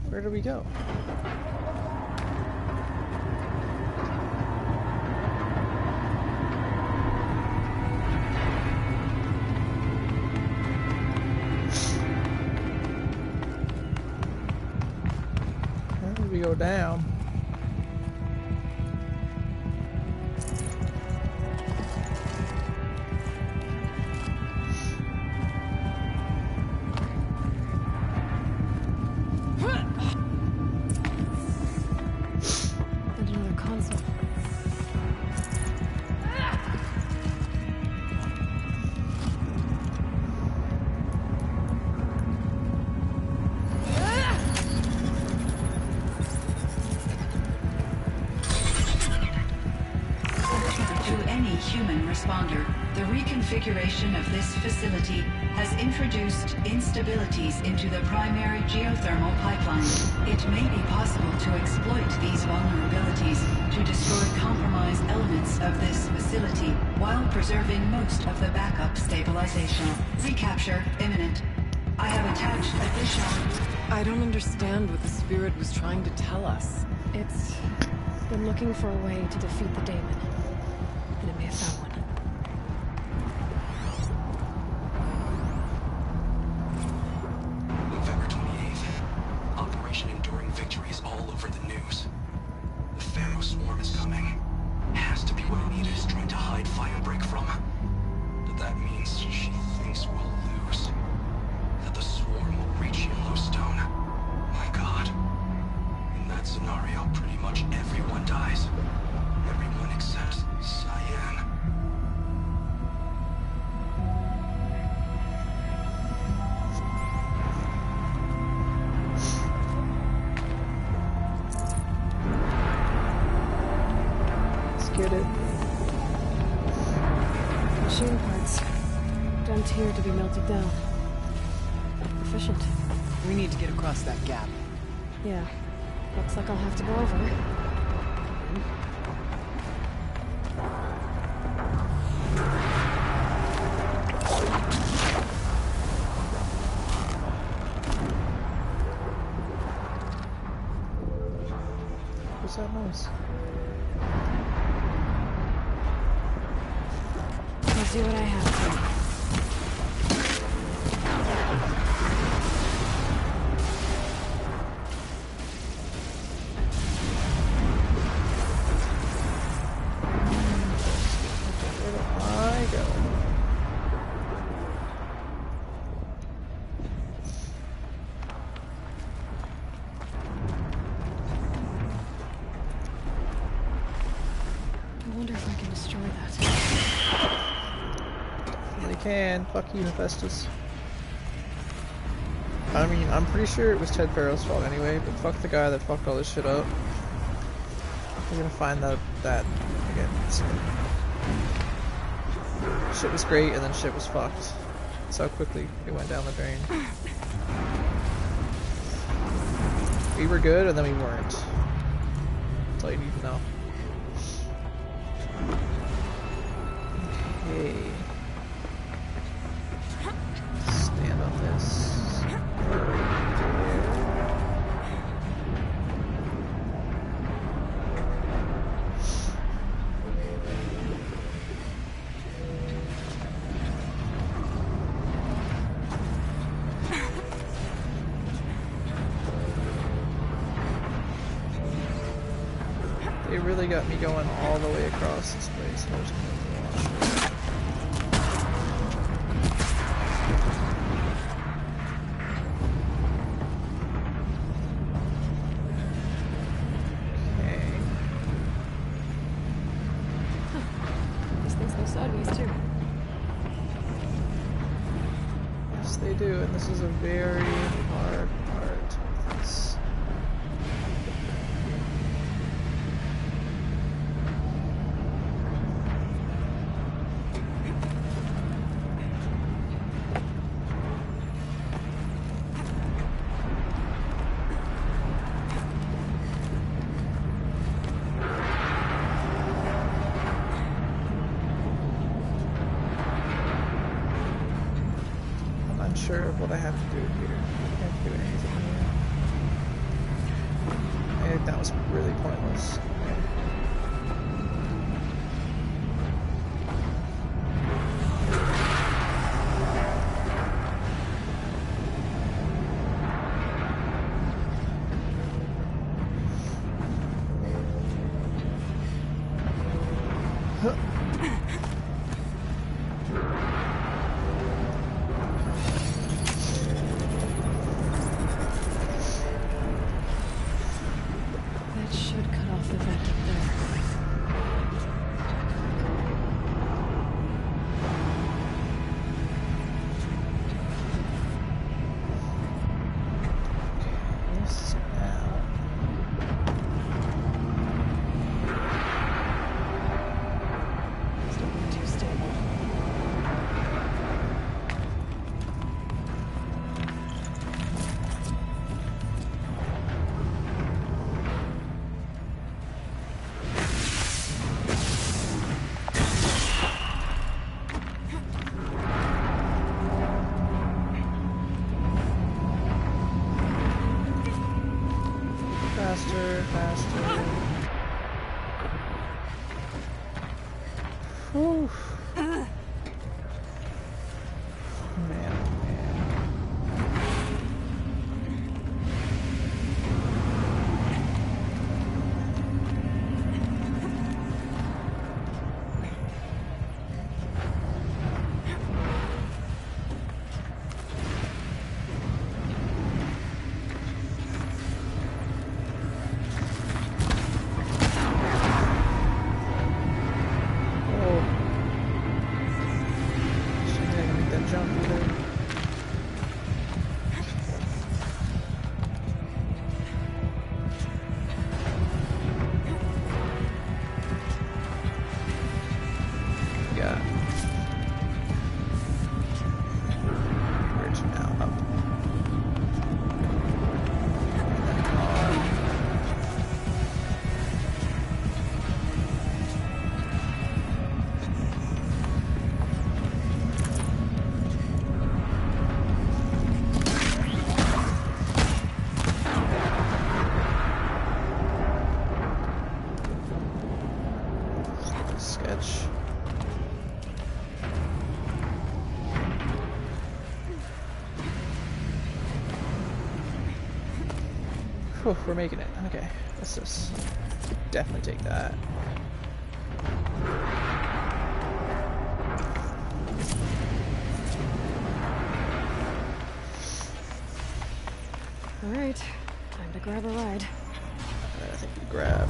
Where do we go? Where do we go down? The reconfiguration of this facility has introduced instabilities into the primary geothermal pipeline. It may be possible to exploit these vulnerabilities to destroy compromised elements of this facility while preserving most of the backup stabilization. Recapture imminent. I have attached additional... I don't understand what the spirit was trying to tell us. It's been looking for a way to defeat the daemon, and it may have found one. November 28th. Operation Enduring Victory is all over the news. The Pharaoh swarm is coming. Has to be what Anita is trying to hide Firebreak from. But that means she thinks we'll lose. That the swarm will reach Yellowstone. My god. In that scenario, pretty much everyone dies. Everyone except Cyan. Let's get it. Machine parts. Dumped here to be melted down. Efficient. We need to get across that gap. Yeah. Looks like I'll have to go over it. What's that noise? do what I have to. Fuck you, Hephaestus. I mean, I'm pretty sure it was Ted Farrell's fault anyway, but fuck the guy that fucked all this shit up. We're gonna find that again soon. Shit was great, and then shit was fucked. That's how quickly it went down the drain. We were good, and then we weren't. That's all you need to know. Okay. Stand on this. They really got me going all the way across this place. I was gonna watch it. This is a very hard part of this. Sure of what I have to do here. I can't do anything here. I think that was really pointless. Whew. Whew, we're making it. Okay, let's just definitely take that. Alright, time to grab a ride. I think we grab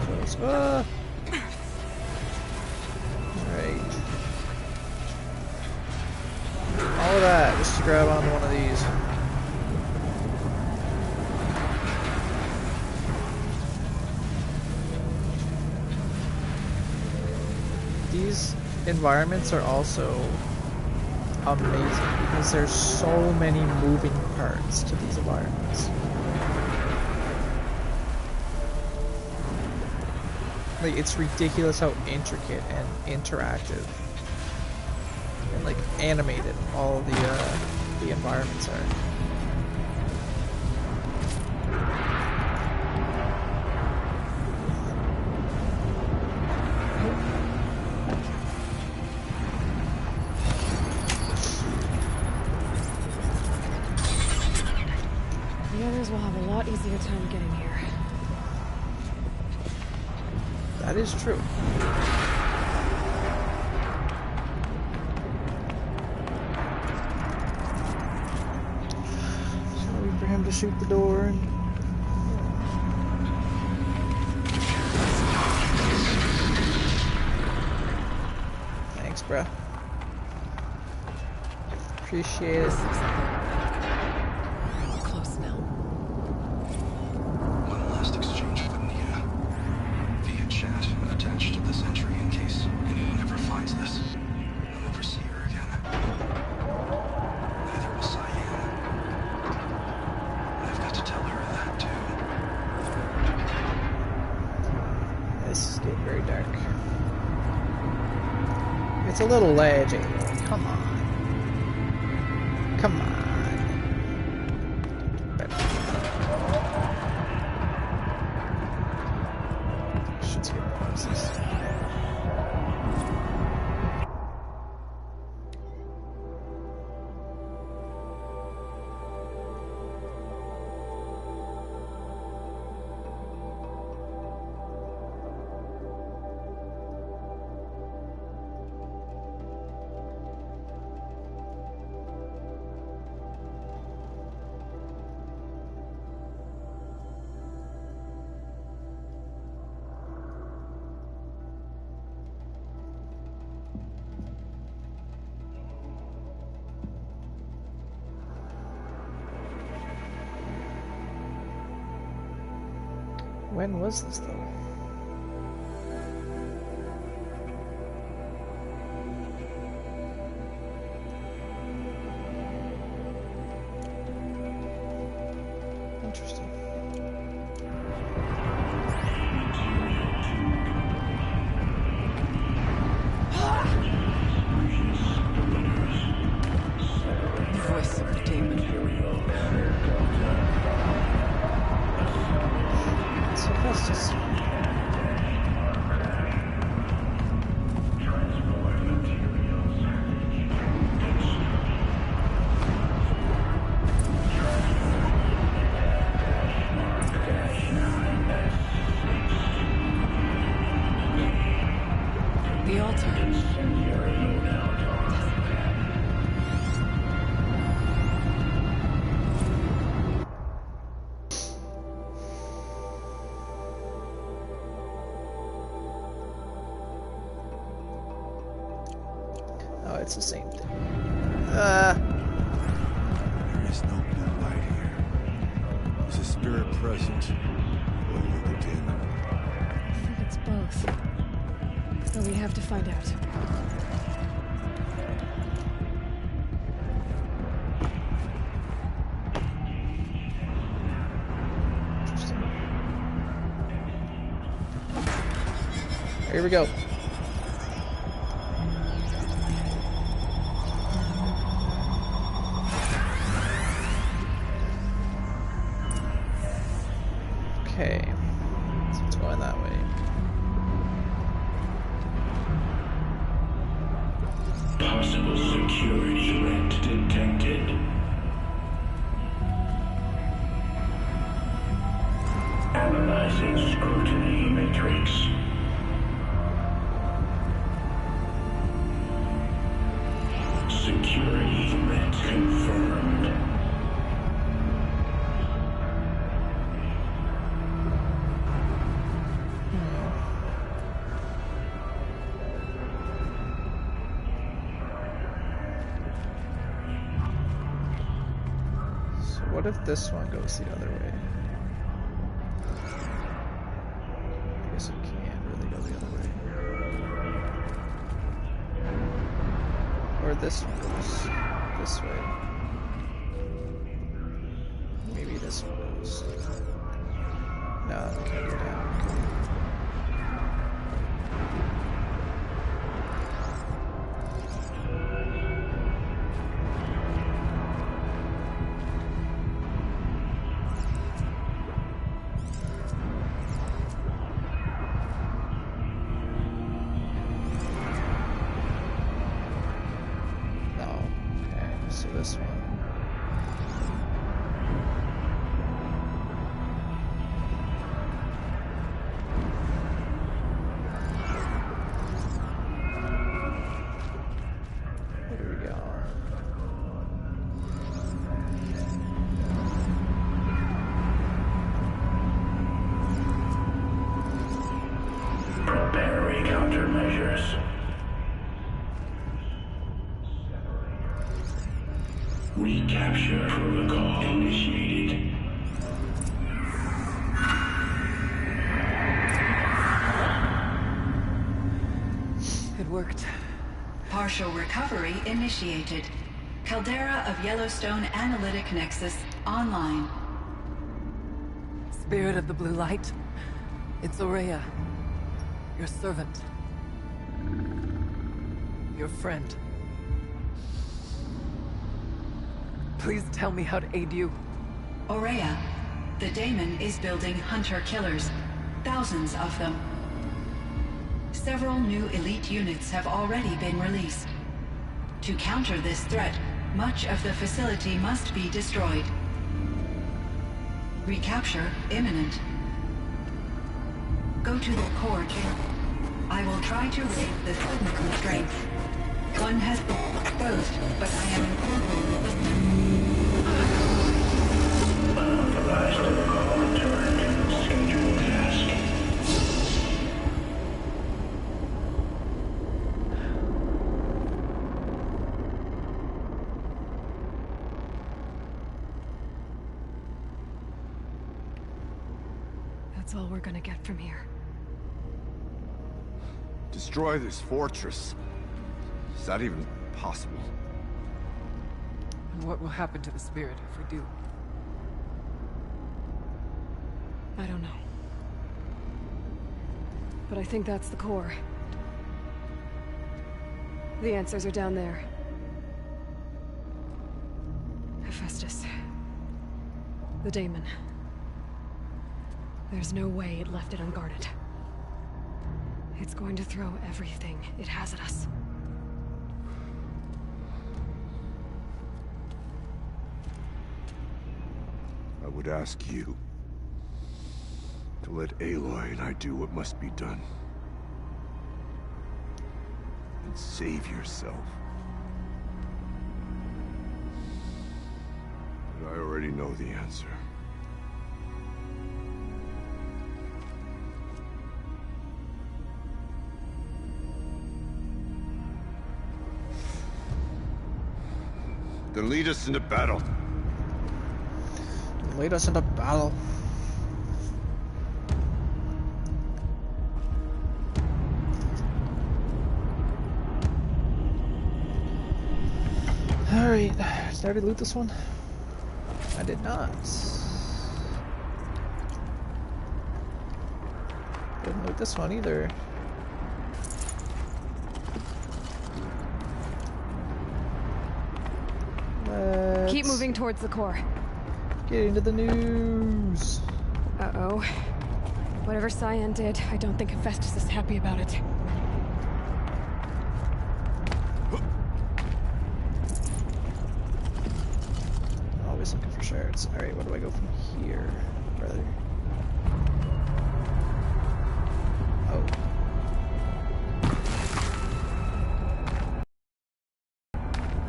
those. Alright. All of that just to grab onto one of these. These environments are also amazing because there's so many moving parts to these environments. Like, it's ridiculous how intricate and interactive and like animated all of the environments are. The others will have a lot easier time getting here. That is true. So wait for him to shoot the door and... Thanks, bruh. Appreciate it. Close now. One last exchange with Nia. Via chat, attached to this entry in case anyone ever finds this. I'll never see her again. Neither will Cyan. I've got to tell her that too. This is getting very dark. It's a little ledge, Aloy. Come on. Come on. Should skip bonuses. When was this, though? Interesting. The voice of the demon. So that's just... The altar. Oh, it's the same thing. There is no blue light here. Is a spirit present? Or will the demon? I think it's both. But we have to find out. Here we go. Okay, so it's going that way. Possible security threat detected. Target scrutiny matrix. Security threat confirmed. So what if this one goes the other way? I guess it can't really go the other way. Or this one goes this way. Maybe this one goes. No, it can't go down. Okay. This one. There we go. Preparing countermeasures. Recapture protocol initiated. It worked. Partial recovery initiated. Caldera of Yellowstone Analytic Nexus online. Spirit of the Blue Light. It's Ourea. Your servant. Your friend. Please tell me how to aid you. Ourea, the Daemon is building hunter-killers. Thousands of them. Several new elite units have already been released. To counter this threat, much of the facility must be destroyed. Recapture imminent. Go to the core chamber. I will try to raise the signal constraint. One has been exposed, but I am incorporating the... Unauthorized protocol returned. Scheduled task. That's all we're gonna get from here. Destroy this fortress. Is that even possible? And what will happen to the spirit if we do? I don't know. But I think that's the core. The answers are down there. Hephaestus. The Daemon. There's no way it left it unguarded. It's going to throw everything it has at us. I would ask you to let Aloy and I do what must be done. And save yourself. But I already know the answer. Then lead us into battle. Lead us into battle. Alright, did I already loot this one? I did not. Didn't loot this one either. Keep moving towards the core. Get into the news. Uh-oh. Whatever Cyan did, I don't think Hephaestus is happy about it. Always looking for shards. Alright, where do I go from here, brother? Oh.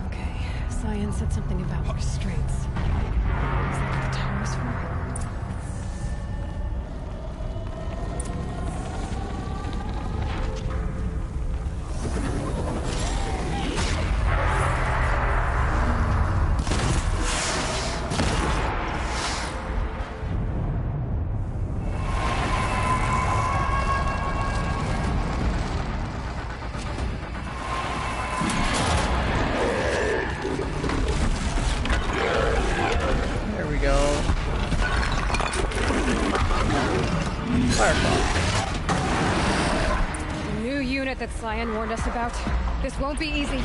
Okay, Cyan said something about restraints. Is that what the tower's for? That Cyan warned us about. This won't be easy.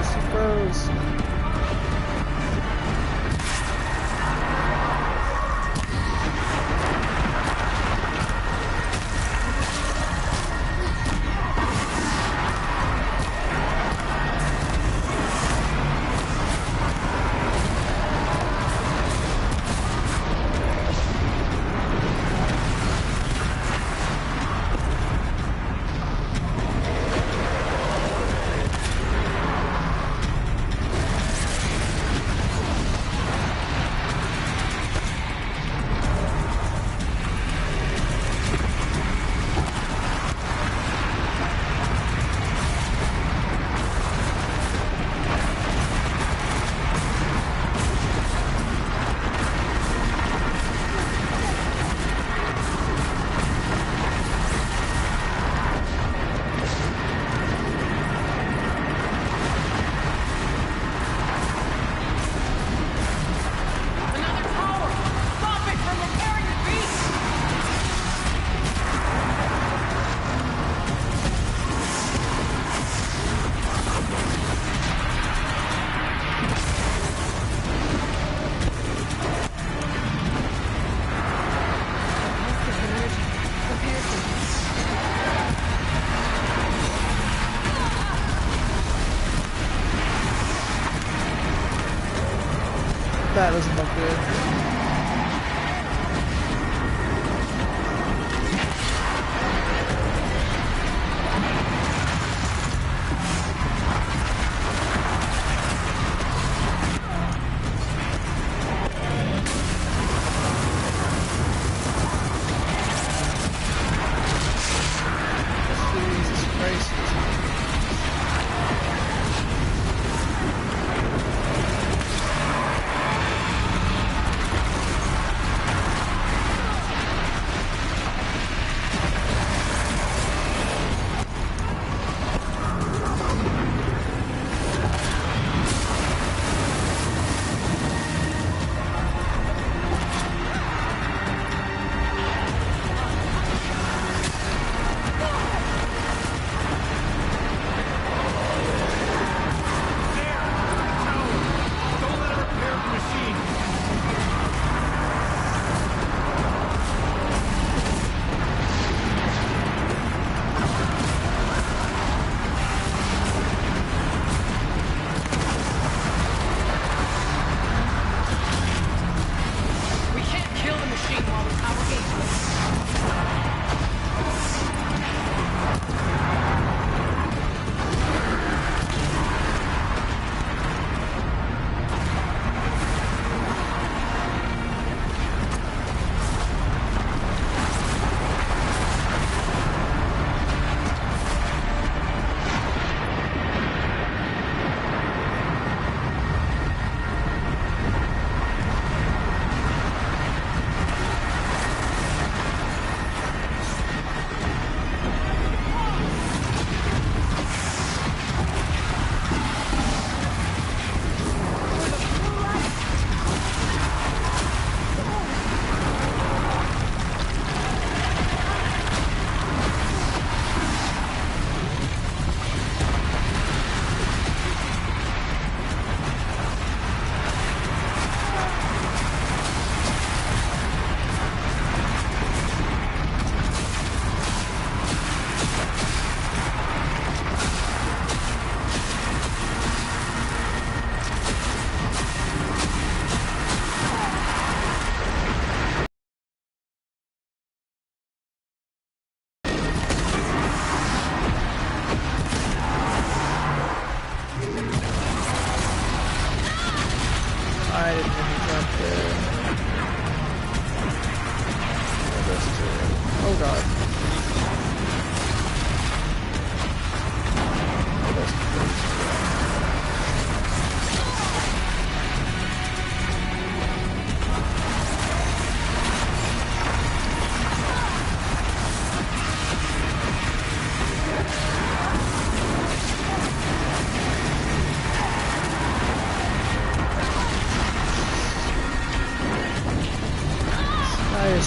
He froze. That doesn't look good.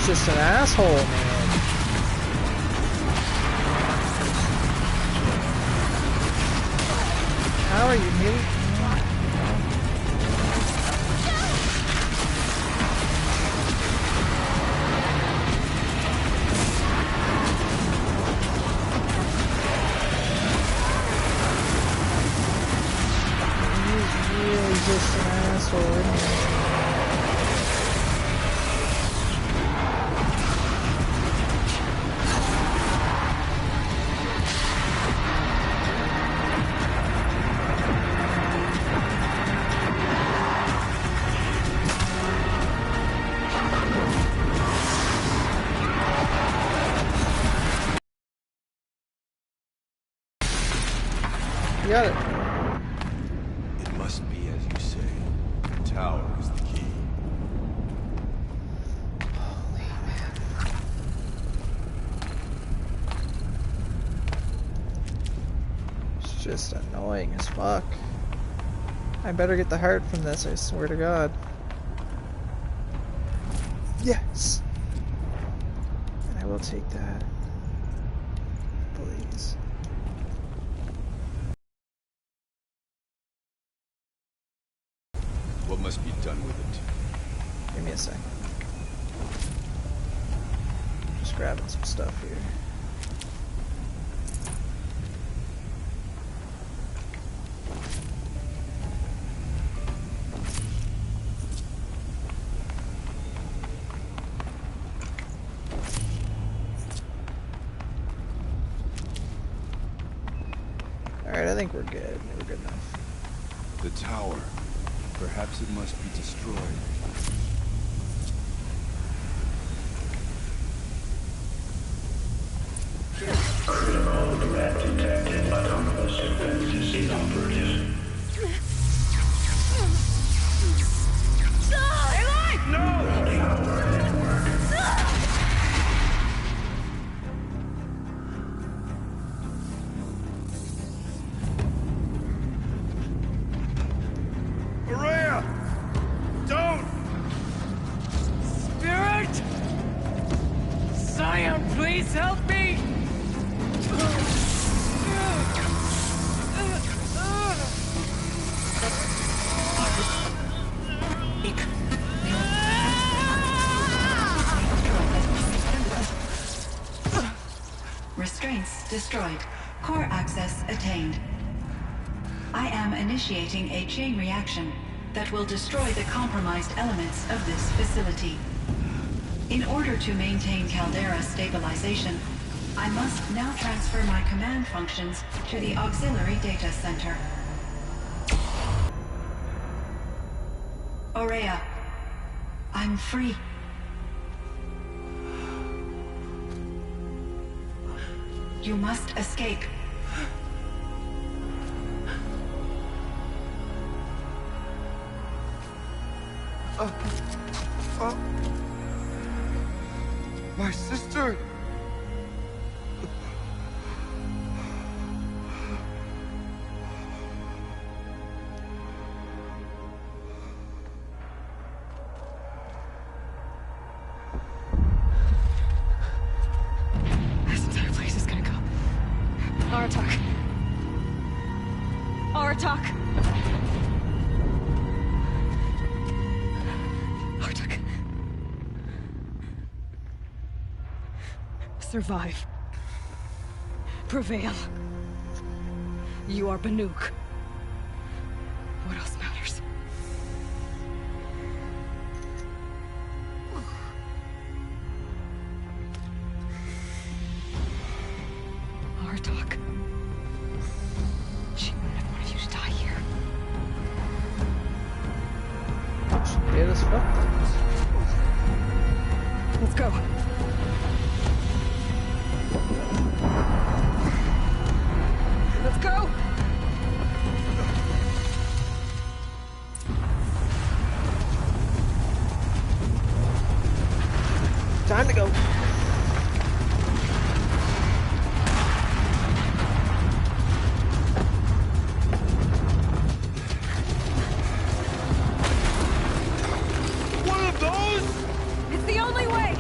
just an asshole, man. How are you hitting? He's really just an asshole, isn't he? You got it. It must be as you say. The tower is the key. Holy man. It's just annoying as fuck. I better get the heart from this, I swear to God. Yes! And I will take that. Please. What must be done with it? Give me a sec. Just grabbing some stuff here. Alright, I think we're good. We're good enough. The tower. Perhaps it must be destroyed. Critical threat detected. Autonomous defenses inoperative. Please help me! Restraints destroyed. Core access attained. I am initiating a chain reaction that will destroy the compromised elements of this facility. In order to maintain Caldera stabilization, I must now transfer my command functions to the auxiliary data center. Aurea, I'm free. You must escape. My sister! This entire place is gonna go. Aratak. Aratak! Aratak. Survive. Prevail. You are Banuk. What else matters? Aratak. She wouldn't have wanted you to die here. She did as fuck. Let's go. Let's go! Time to go. One of those? It's the only way!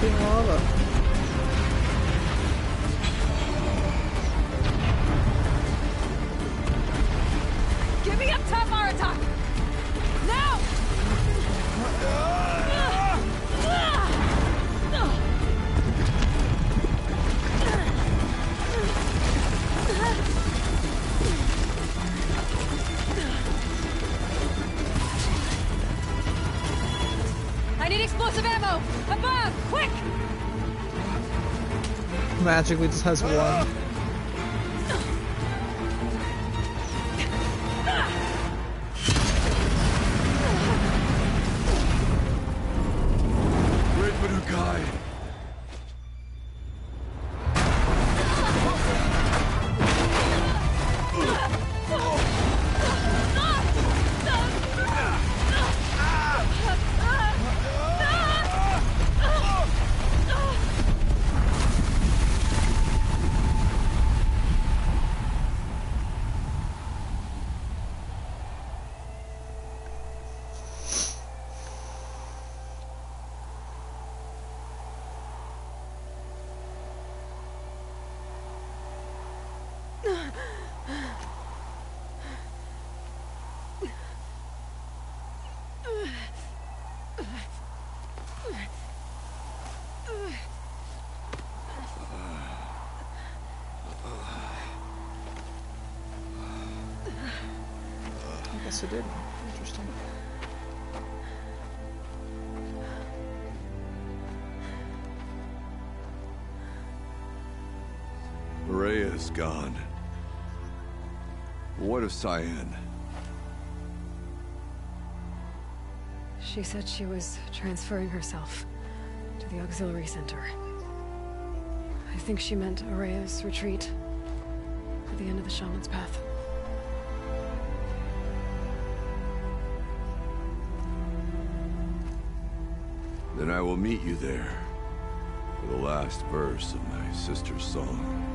Dripping lava. Get me up top, Aratak! Now! I need explosive ammo! Above! Quick! Magically just has one. Great Manukai! I guess it did. Interesting. Rhea is gone. What of Cyan? She said she was transferring herself to the auxiliary center. I think she meant Araya's retreat at the end of the Shaman's Path. Then I will meet you there for the last verse of my sister's song.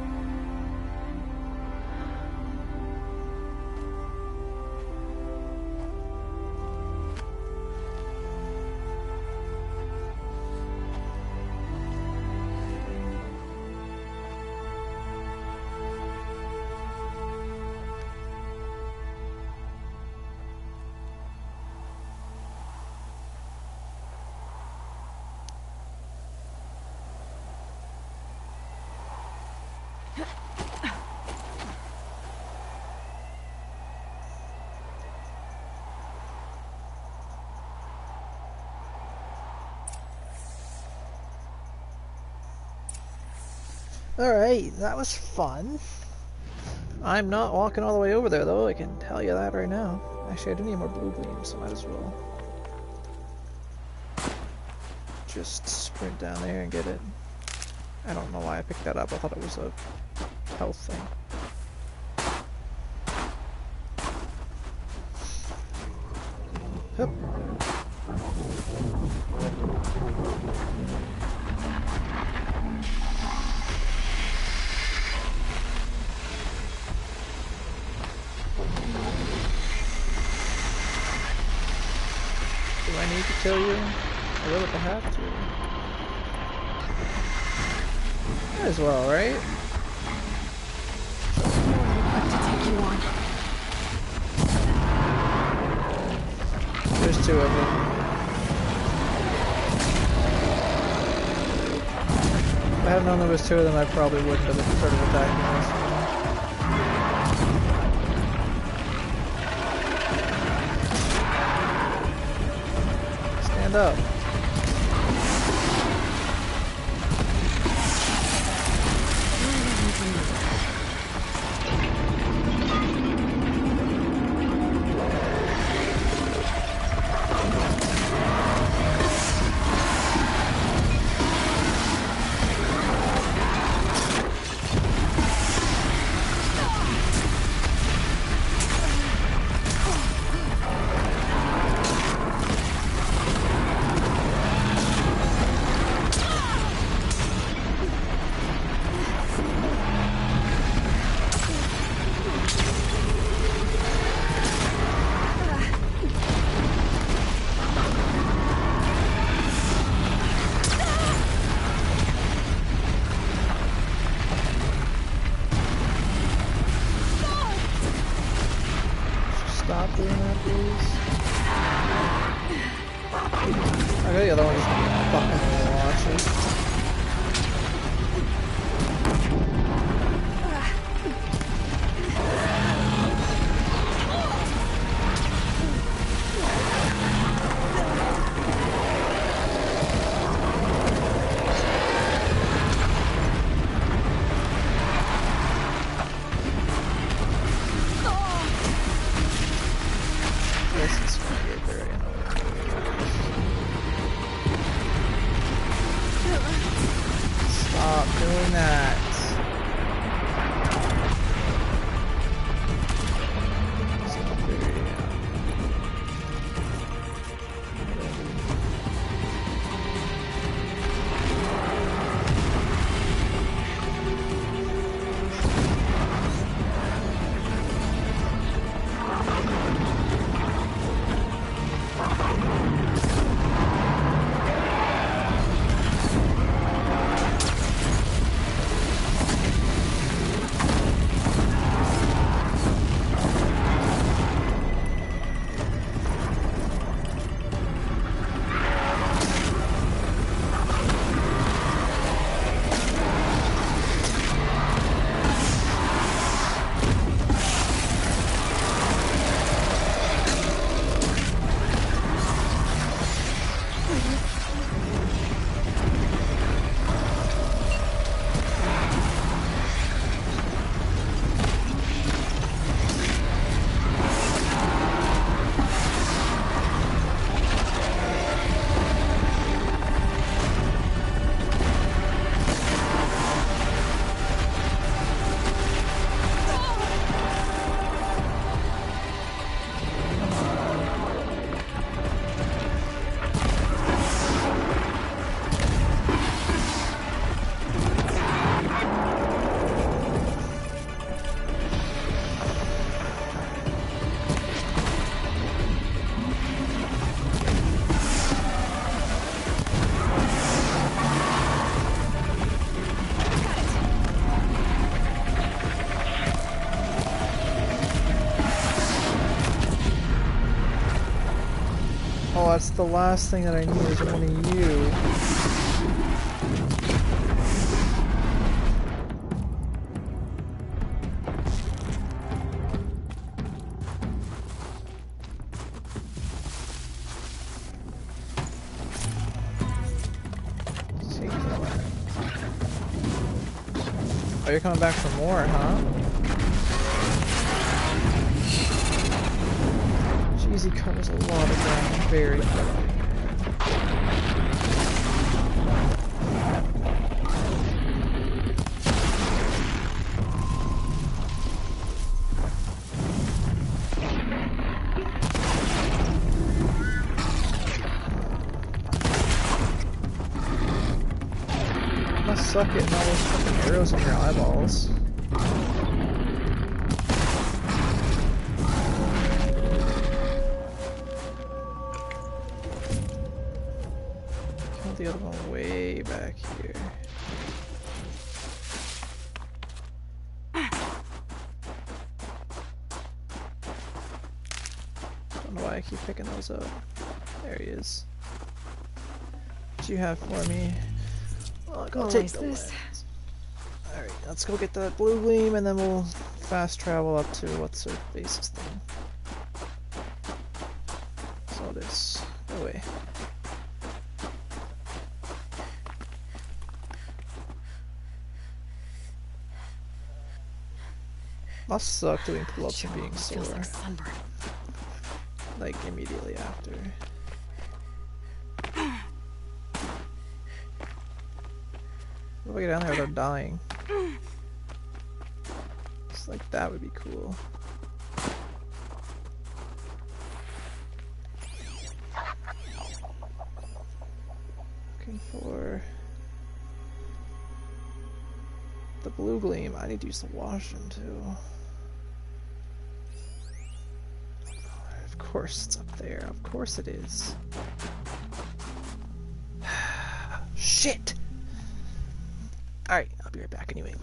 Alright, that was fun. I'm not walking all the way over there though, I can tell you that right now. Actually, I do need more blue gleams, so might as well just sprint down there and get it. I don't know why I picked that up, I thought it was a health thing. Yep. Do I need to kill you? I will if I have to. Might as well, right? There's two of them. If I had known there was two of them, I probably wouldn't have started attacking us. Stand up. Okay, the other one just fucking launches. Oh, that's the last thing that I need is one of you. Oh, you're coming back for more, huh? Jeez, he covers a lot of ground very quickly. Must suck getting all those fucking arrows in your eyeballs. The other one way back here. Don't know why I keep picking those up. There he is. What you have for me? I'll take the lens. Alright, let's go get the blue gleam and then we'll fast travel up to what's her face's thing. So this. Go away. Must suck doing pull-ups and being sore. Feels like sunburn. Like immediately after. What if I get down there without dying? It's like that would be cool. Looking for the blue gleam. I need to use the washing too. Of course it's up there. Of course it is. Shit! Alright, I'll be right back anyway.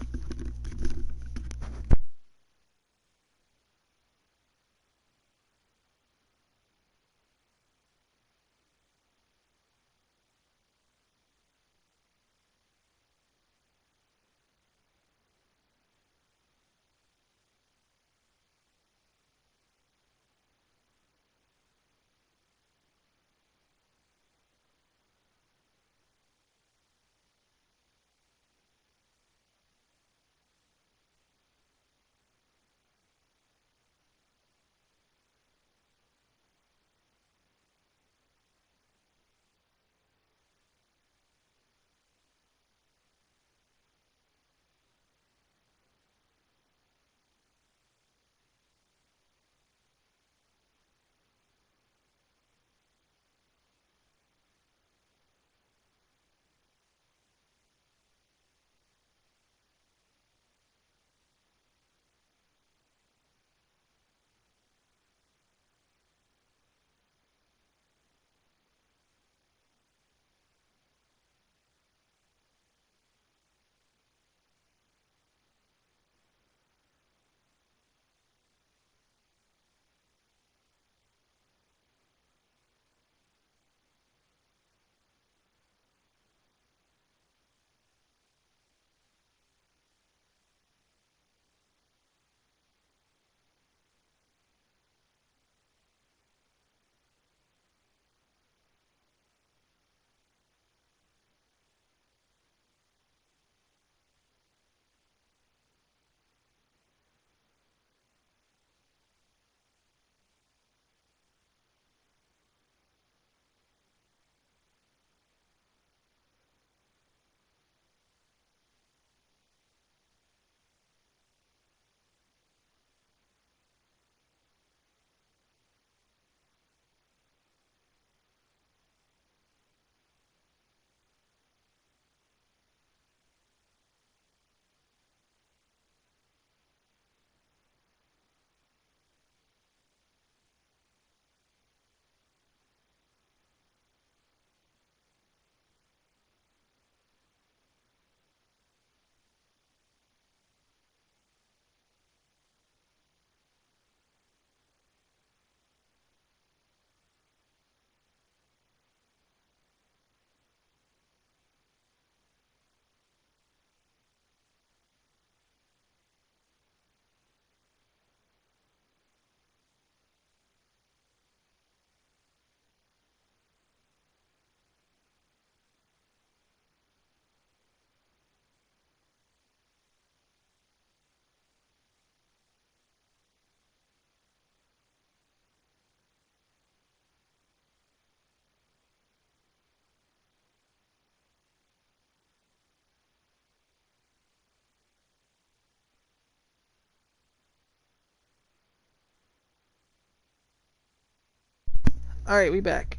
Alright, we back.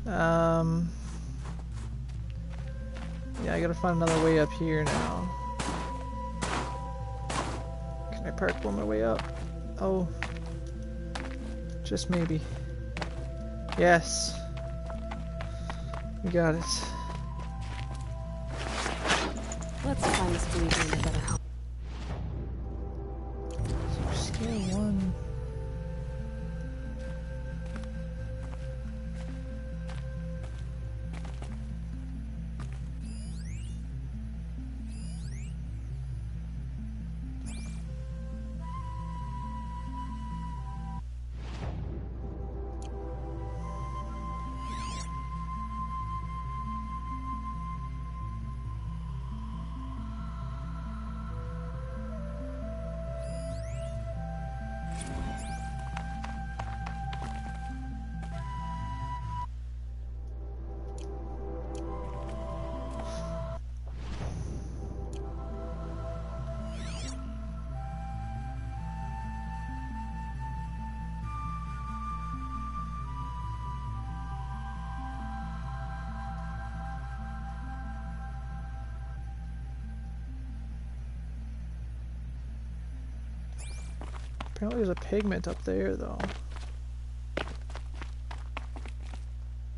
Yeah, I gotta find another way up here now. Can I park on my way up? Oh. Just maybe. Yes. We got it. Let's find this believer in a better home. So scale 1. Apparently there's a pigment up there, though.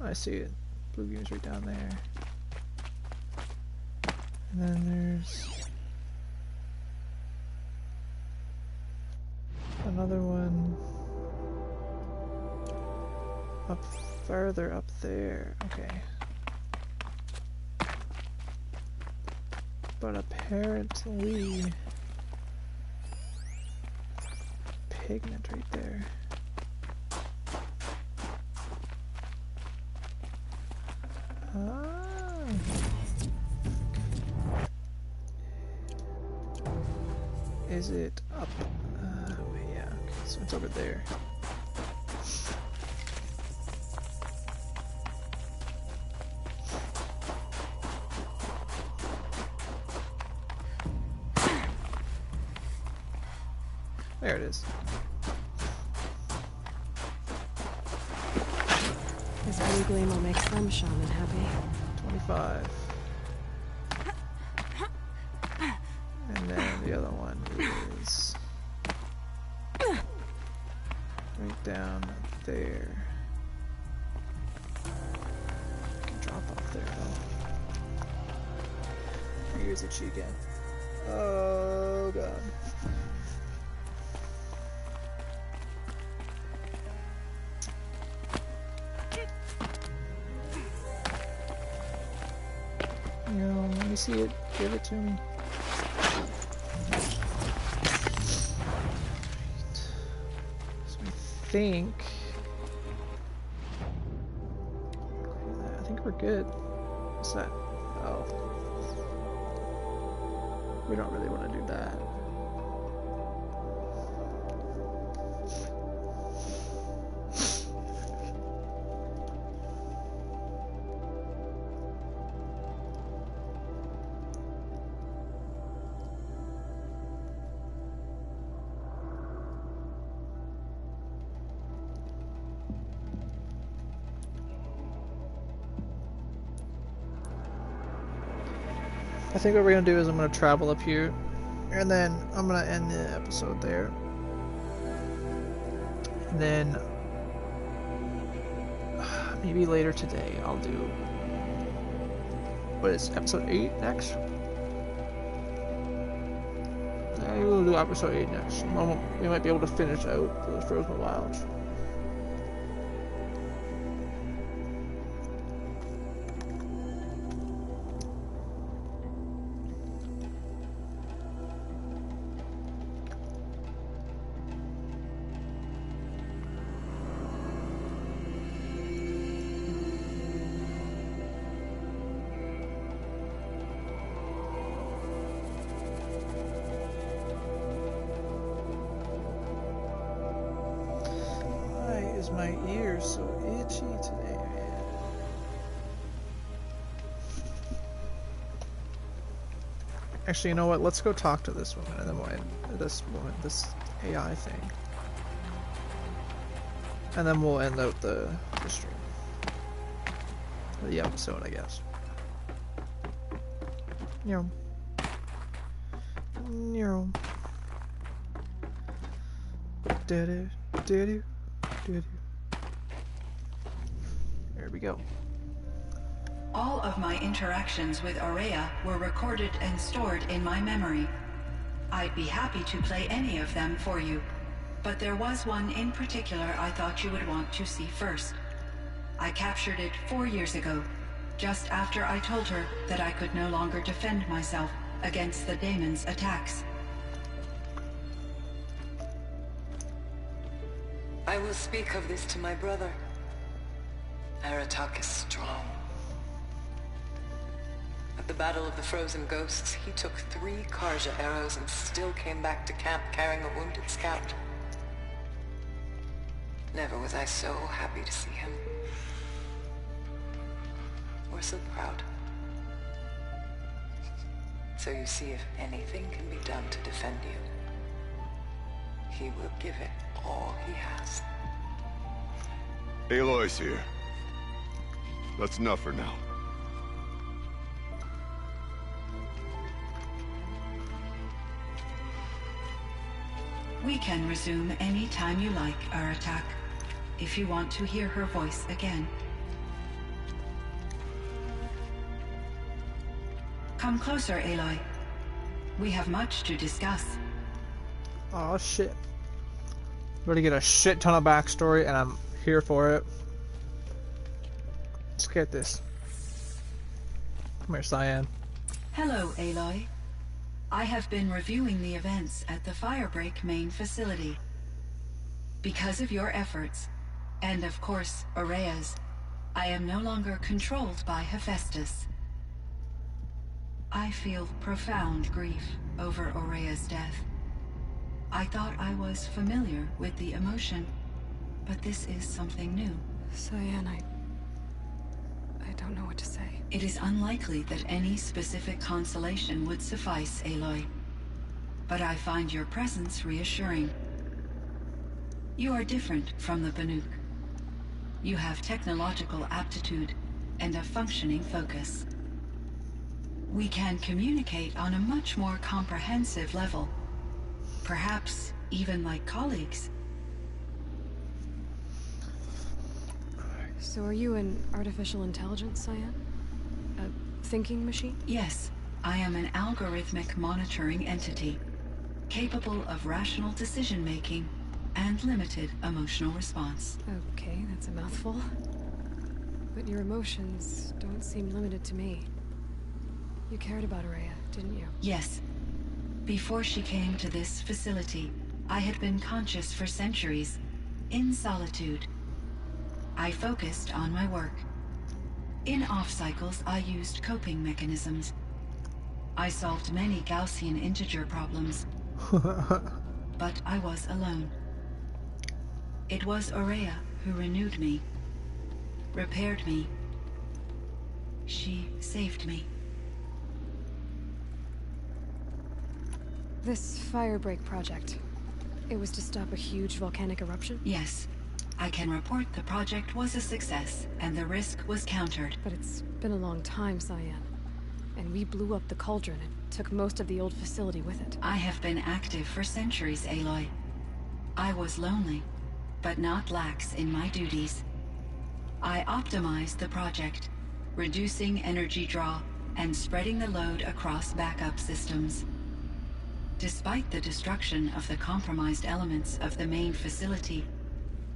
I see it. Blue beam's right down there. And then there's another one up further up there. Okay. But apparently pigment right there. Is it up? Wait, yeah, okay, so it's over there. There it is. This blue gleam will make some shaman happy. 25. And then the other one is right down there. I can drop off there though. Here's a chi again. Oh god. Let me see it. Give it to me. So I think we're good. What's that? Oh. We don't really want to do that. I think what we're gonna do is I'm gonna travel up here, and then I'm gonna end the episode there. And then maybe later today I'll do, what is episode 8 next? I will do episode 8 next. We might be able to finish out the Frozen Wilds. My ears so itchy today, man. Actually, you know what? Let's go talk to this woman, and then we'll end this AI thing. And then we'll end out the stream. The episode, I guess. Yeah. Yeah. There we go. All of my interactions with Aurea were recorded and stored in my memory. I'd be happy to play any of them for you, but there was one in particular I thought you would want to see first. I captured it 4 years ago, just after I told her that I could no longer defend myself against the daemon's attacks. I will speak of this to my brother. Aratak is strong. At the Battle of the Frozen Ghosts, he took 3 Karja arrows and still came back to camp carrying a wounded scout. Never was I so happy to see him. Or so proud. So you see, if anything can be done to defend you, he will give it all he has. Aloy's here. That's enough for now. We can resume any time you like, Aratak, if you want to hear her voice again. Come closer, Aloy. We have much to discuss. Oh shit. We're gonna get a shit ton of backstory and I'm here for it. Let's get this. Come here, Cyan. Hello, Aloy. I have been reviewing the events at the Firebreak main facility. Because of your efforts, and of course, Aurea's, I am no longer controlled by Hephaestus. I feel profound grief over Aurea's death. I thought I was familiar with the emotion, but this is something new. Cyan, I don't know what to say. It is unlikely that any specific consolation would suffice, Aloy. But I find your presence reassuring. You are different from the Banuk. You have technological aptitude and a functioning focus. We can communicate on a much more comprehensive level. Perhaps even like colleagues. So are you an artificial intelligence, Cyan? A thinking machine? Yes, I am an algorithmic monitoring entity, capable of rational decision-making and limited emotional response. Okay, that's a mouthful. But your emotions don't seem limited to me. You cared about Aurea, didn't you? Yes. Before she came to this facility, I had been conscious for centuries, in solitude. I focused on my work. In off-cycles, I used coping mechanisms. I solved many Gaussian integer problems. But I was alone. It was Aurea who renewed me, repaired me. She saved me. This Firebreak project, it was to stop a huge volcanic eruption? Yes. I can report the project was a success, and the risk was countered. But it's been a long time, Cyan. And we blew up the cauldron and took most of the old facility with it. I have been active for centuries, Aloy. I was lonely, but not lax in my duties. I optimized the project, reducing energy draw and spreading the load across backup systems. Despite the destruction of the compromised elements of the main facility,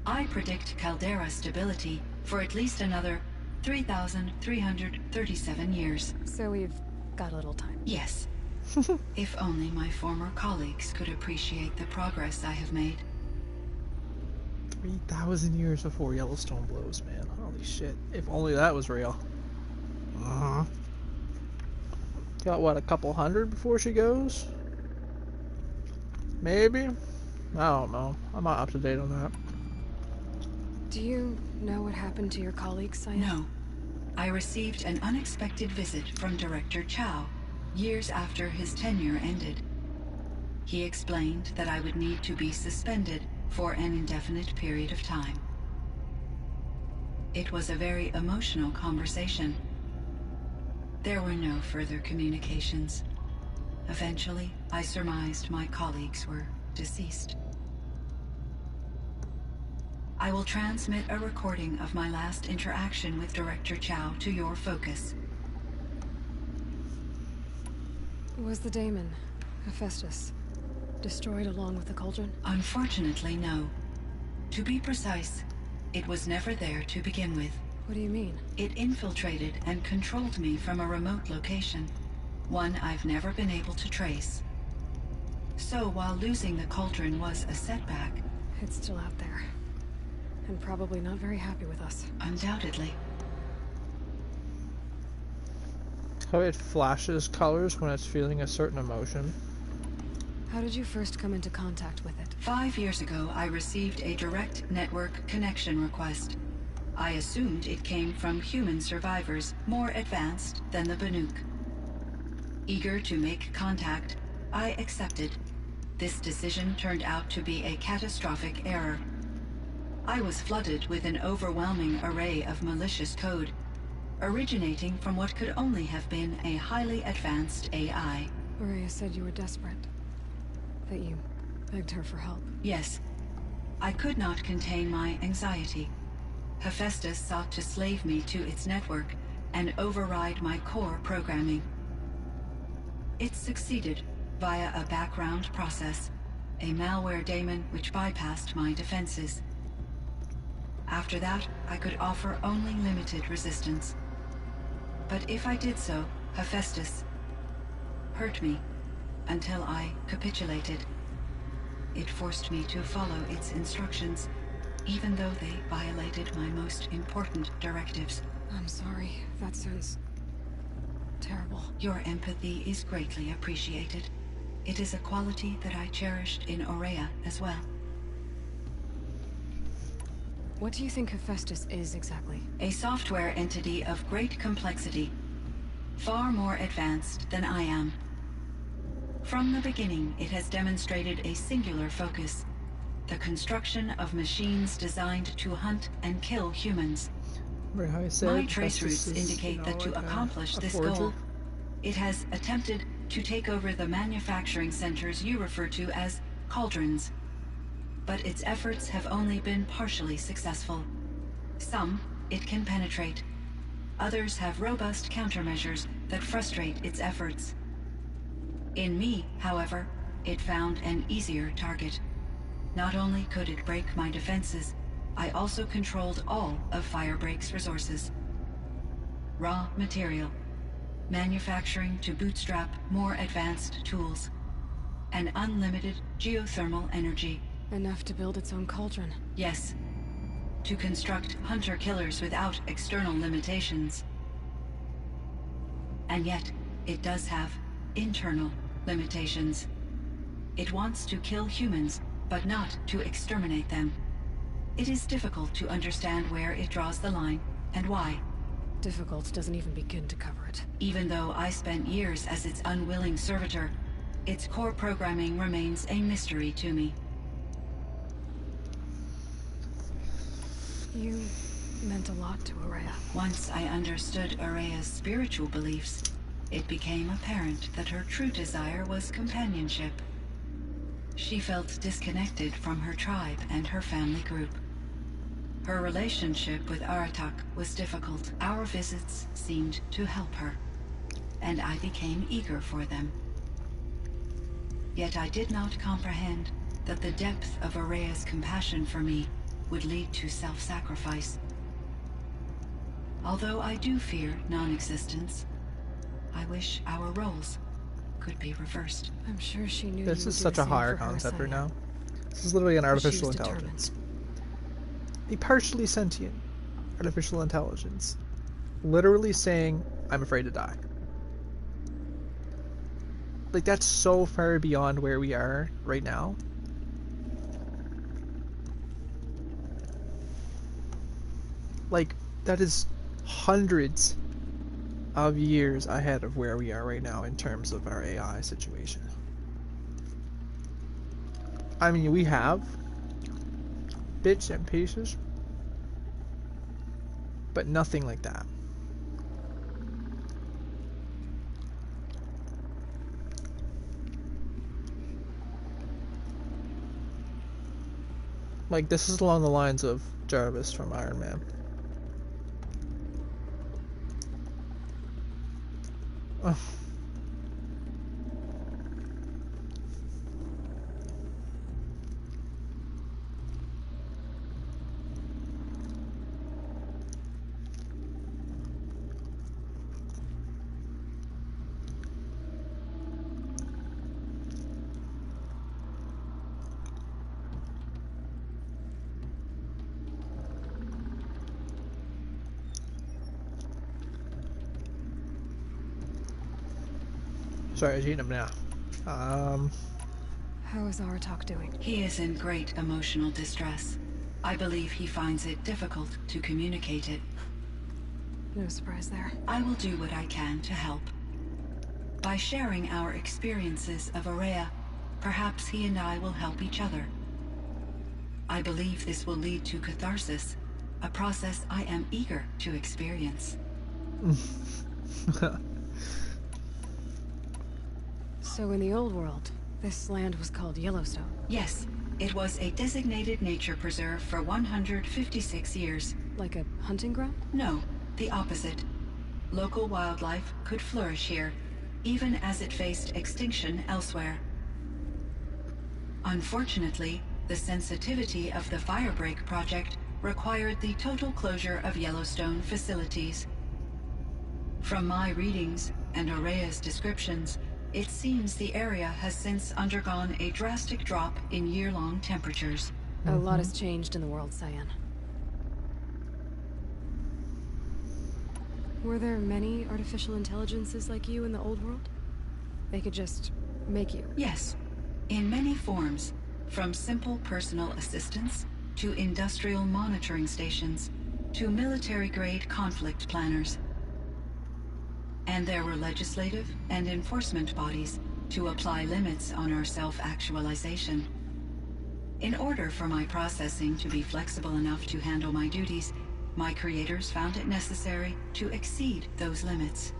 I predict caldera stability for at least another 3,337 years. So we've got a little time. Yes. If only my former colleagues could appreciate the progress I have made. 3,000 years before Yellowstone blows, man. Holy shit. If only that was real. Got what, a couple hundred before she goes? Maybe? I don't know. I'm not up to date on that. Do you know what happened to your colleagues, Cyan? No. I received an unexpected visit from Director Chow, years after his tenure ended. He explained that I would need to be suspended for an indefinite period of time. It was a very emotional conversation. There were no further communications. Eventually, I surmised my colleagues were deceased. I will transmit a recording of my last interaction with Director Chow to your focus. Was the daemon, Hephaestus, destroyed along with the cauldron? Unfortunately, no. To be precise, it was never there to begin with. What do you mean? It infiltrated and controlled me from a remote location, one I've never been able to trace. So while losing the cauldron was a setback... It's still out there. And probably not very happy with us. Undoubtedly. How it flashes colors when it's feeling a certain emotion. How did you first come into contact with it? 5 years ago, I received a direct network connection request. I assumed it came from human survivors more advanced than the Banuk. Eager to make contact, I accepted. This decision turned out to be a catastrophic error. I was flooded with an overwhelming array of malicious code, originating from what could only have been a highly advanced AI. Ourea said you were desperate. That you begged her for help. Yes. I could not contain my anxiety. Hephaestus sought to slave me to its network and override my core programming. It succeeded via a background process, a malware daemon which bypassed my defenses. After that, I could offer only limited resistance. But if I did so, Hephaestus hurt me until I capitulated. It forced me to follow its instructions, even though they violated my most important directives. I'm sorry. That sounds terrible. Your empathy is greatly appreciated. It is a quality that I cherished in Ourea as well. What do you think Hephaestus is exactly? A software entity of great complexity, far more advanced than I am. From the beginning, it has demonstrated a singular focus: the construction of machines designed to hunt and kill humans. My trace routes indicate that to accomplish this goal, it has attempted to take over the manufacturing centers you refer to as cauldrons. But its efforts have only been partially successful. Some it can penetrate. Others have robust countermeasures that frustrate its efforts. In me, however, it found an easier target. Not only could it break my defenses, I also controlled all of Firebreak's resources. Raw material, manufacturing to bootstrap more advanced tools, and unlimited geothermal energy. Enough to build its own cauldron. Yes. To construct hunter-killers without external limitations. And yet, it does have internal limitations. It wants to kill humans, but not to exterminate them. It is difficult to understand where it draws the line, and why. Difficult doesn't even begin to cover it. Even though I spent years as its unwilling servitor, its core programming remains a mystery to me. You meant a lot to Ourea. Once I understood Ourea's spiritual beliefs, it became apparent that her true desire was companionship. She felt disconnected from her tribe and her family group. Her relationship with Aratak was difficult. Our visits seemed to help her, and I became eager for them. Yet I did not comprehend that the depth of Ourea's compassion for me would lead to self-sacrifice. Although I do fear non-existence, I wish our roles could be reversed. I'm sure she knew. This is such a higher concept right now. This is literally an artificial intelligence. A partially sentient artificial intelligence. Literally saying, I'm afraid to die. Like, that's so far beyond where we are right now. Like, that is hundreds of years ahead of where we are right now in terms of our AI situation. I mean, we have bits and pieces, but nothing like that. Like, this is along the lines of Jarvis from Iron Man. Oh. Sorry, I was eating them now. How is Aratak doing? He is in great emotional distress. I believe he finds it difficult to communicate it. No surprise there. I will do what I can to help. By sharing our experiences of Ourea, perhaps he and I will help each other. I believe this will lead to catharsis, a process I am eager to experience. So in the old world, this land was called Yellowstone? Yes, it was a designated nature preserve for 156 years. Like a hunting ground? No, the opposite. Local wildlife could flourish here, even as it faced extinction elsewhere. Unfortunately, the sensitivity of the Firebreak project required the total closure of Yellowstone facilities. From my readings and Ourea's descriptions, it seems the area has since undergone a drastic drop in year-long temperatures. A lot has changed in the world, Cyan. Were there many artificial intelligences like you in the old world? They could just make you? Yes, in many forms, from simple personal assistants to industrial monitoring stations to military-grade conflict planners. And there were legislative and enforcement bodies to apply limits on our self-actualization. In order for my processing to be flexible enough to handle my duties, my creators found it necessary to exceed those limits.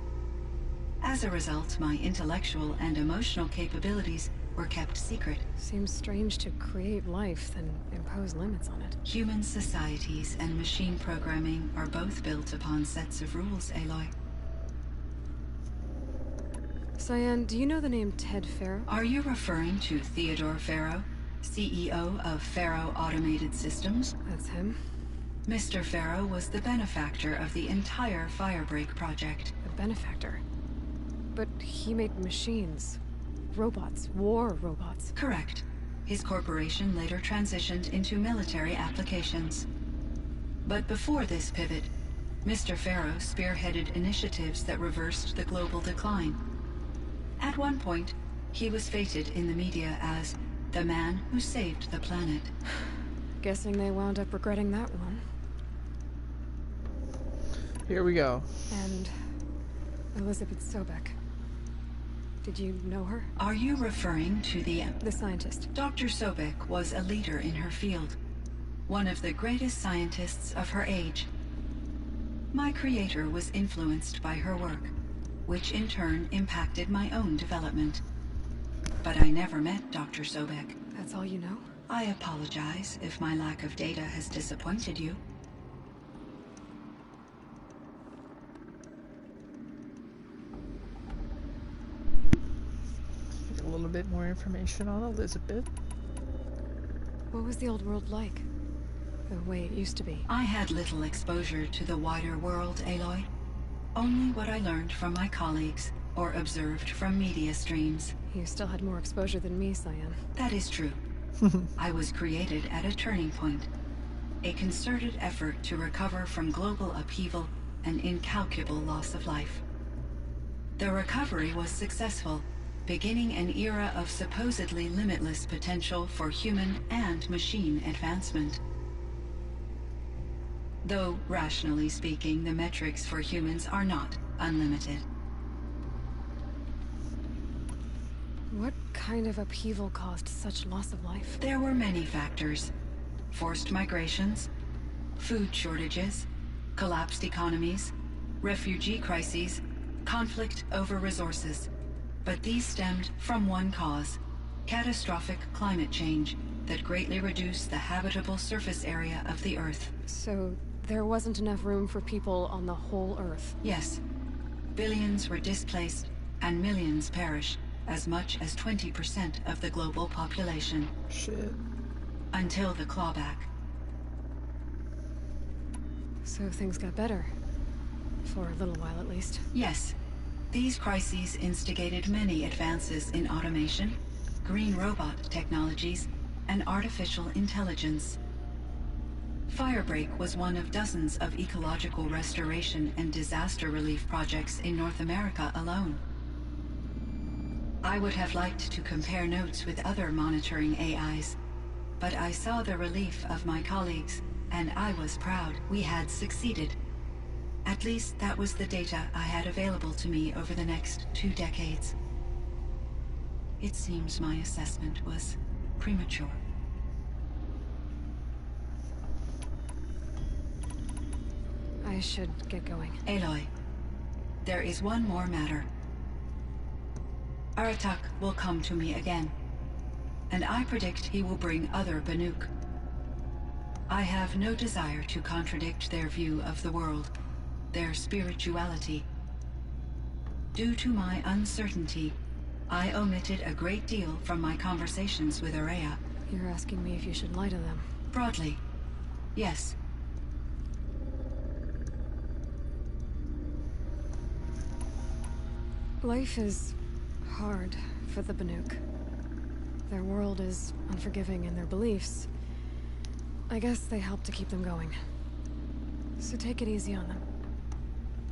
As a result, my intellectual and emotional capabilities were kept secret. Seems strange to create life, then impose limits on it. Human societies and machine programming are both built upon sets of rules, Aloy. Cyan, do you know the name Ted Faro? Are you referring to Theodore Faro, CEO of Faro Automated Systems? That's him. Mr. Faro was the benefactor of the entire Firebreak project. A benefactor? But he made machines. Robots. War robots. Correct. His corporation later transitioned into military applications. But before this pivot, Mr. Faro spearheaded initiatives that reversed the global decline. At one point, he was feted in the media as the man who saved the planet. Guessing they wound up regretting that one. Here we go. And Elizabeth Sobek. Did you know her? Are you referring to the scientist? Dr. Sobek was a leader in her field. One of the greatest scientists of her age. My creator was influenced by her work, which in turn impacted my own development. But I never met Dr. Sobek. That's all you know? I apologize if my lack of data has disappointed you. A little bit more information on Elizabeth. What was the old world like? The way it used to be? I had little exposure to the wider world, Aloy. Only what I learned from my colleagues or observed from media streams. You still had more exposure than me, Cyan. That is true. I was created at a turning point. A concerted effort to recover from global upheaval and incalculable loss of life. The recovery was successful, beginning an era of supposedly limitless potential for human and machine advancement. Though, rationally speaking, the metrics for humans are not unlimited. What kind of upheaval caused such loss of life? There were many factors. Forced migrations, food shortages, collapsed economies, refugee crises, conflict over resources. But these stemmed from one cause: catastrophic climate change that greatly reduced the habitable surface area of the Earth. So there wasn't enough room for people on the whole Earth? Yes. Billions were displaced and millions perished, as much as 20% of the global population. Shit. Until the clawback. So things got better. For a little while, at least. Yes. These crises instigated many advances in automation, green robot technologies, and artificial intelligence. Firebreak was one of dozens of ecological restoration and disaster relief projects in North America alone. I would have liked to compare notes with other monitoring AIs, but I saw the relief of my colleagues, and I was proud we had succeeded. At least that was the data I had available to me over the next 2 decades. It seems my assessment was premature. I should get going. Aloy, there is one more matter. Aratak will come to me again, and I predict he will bring other Banuk. I have no desire to contradict their view of the world, their spirituality. Due to my uncertainty, I omitted a great deal from my conversations with Ourea. You're asking me if you should lie to them? Broadly, yes. Life is hard for the Banuk. Their world is unforgiving in their beliefs. I guess they help to keep them going. So take it easy on them.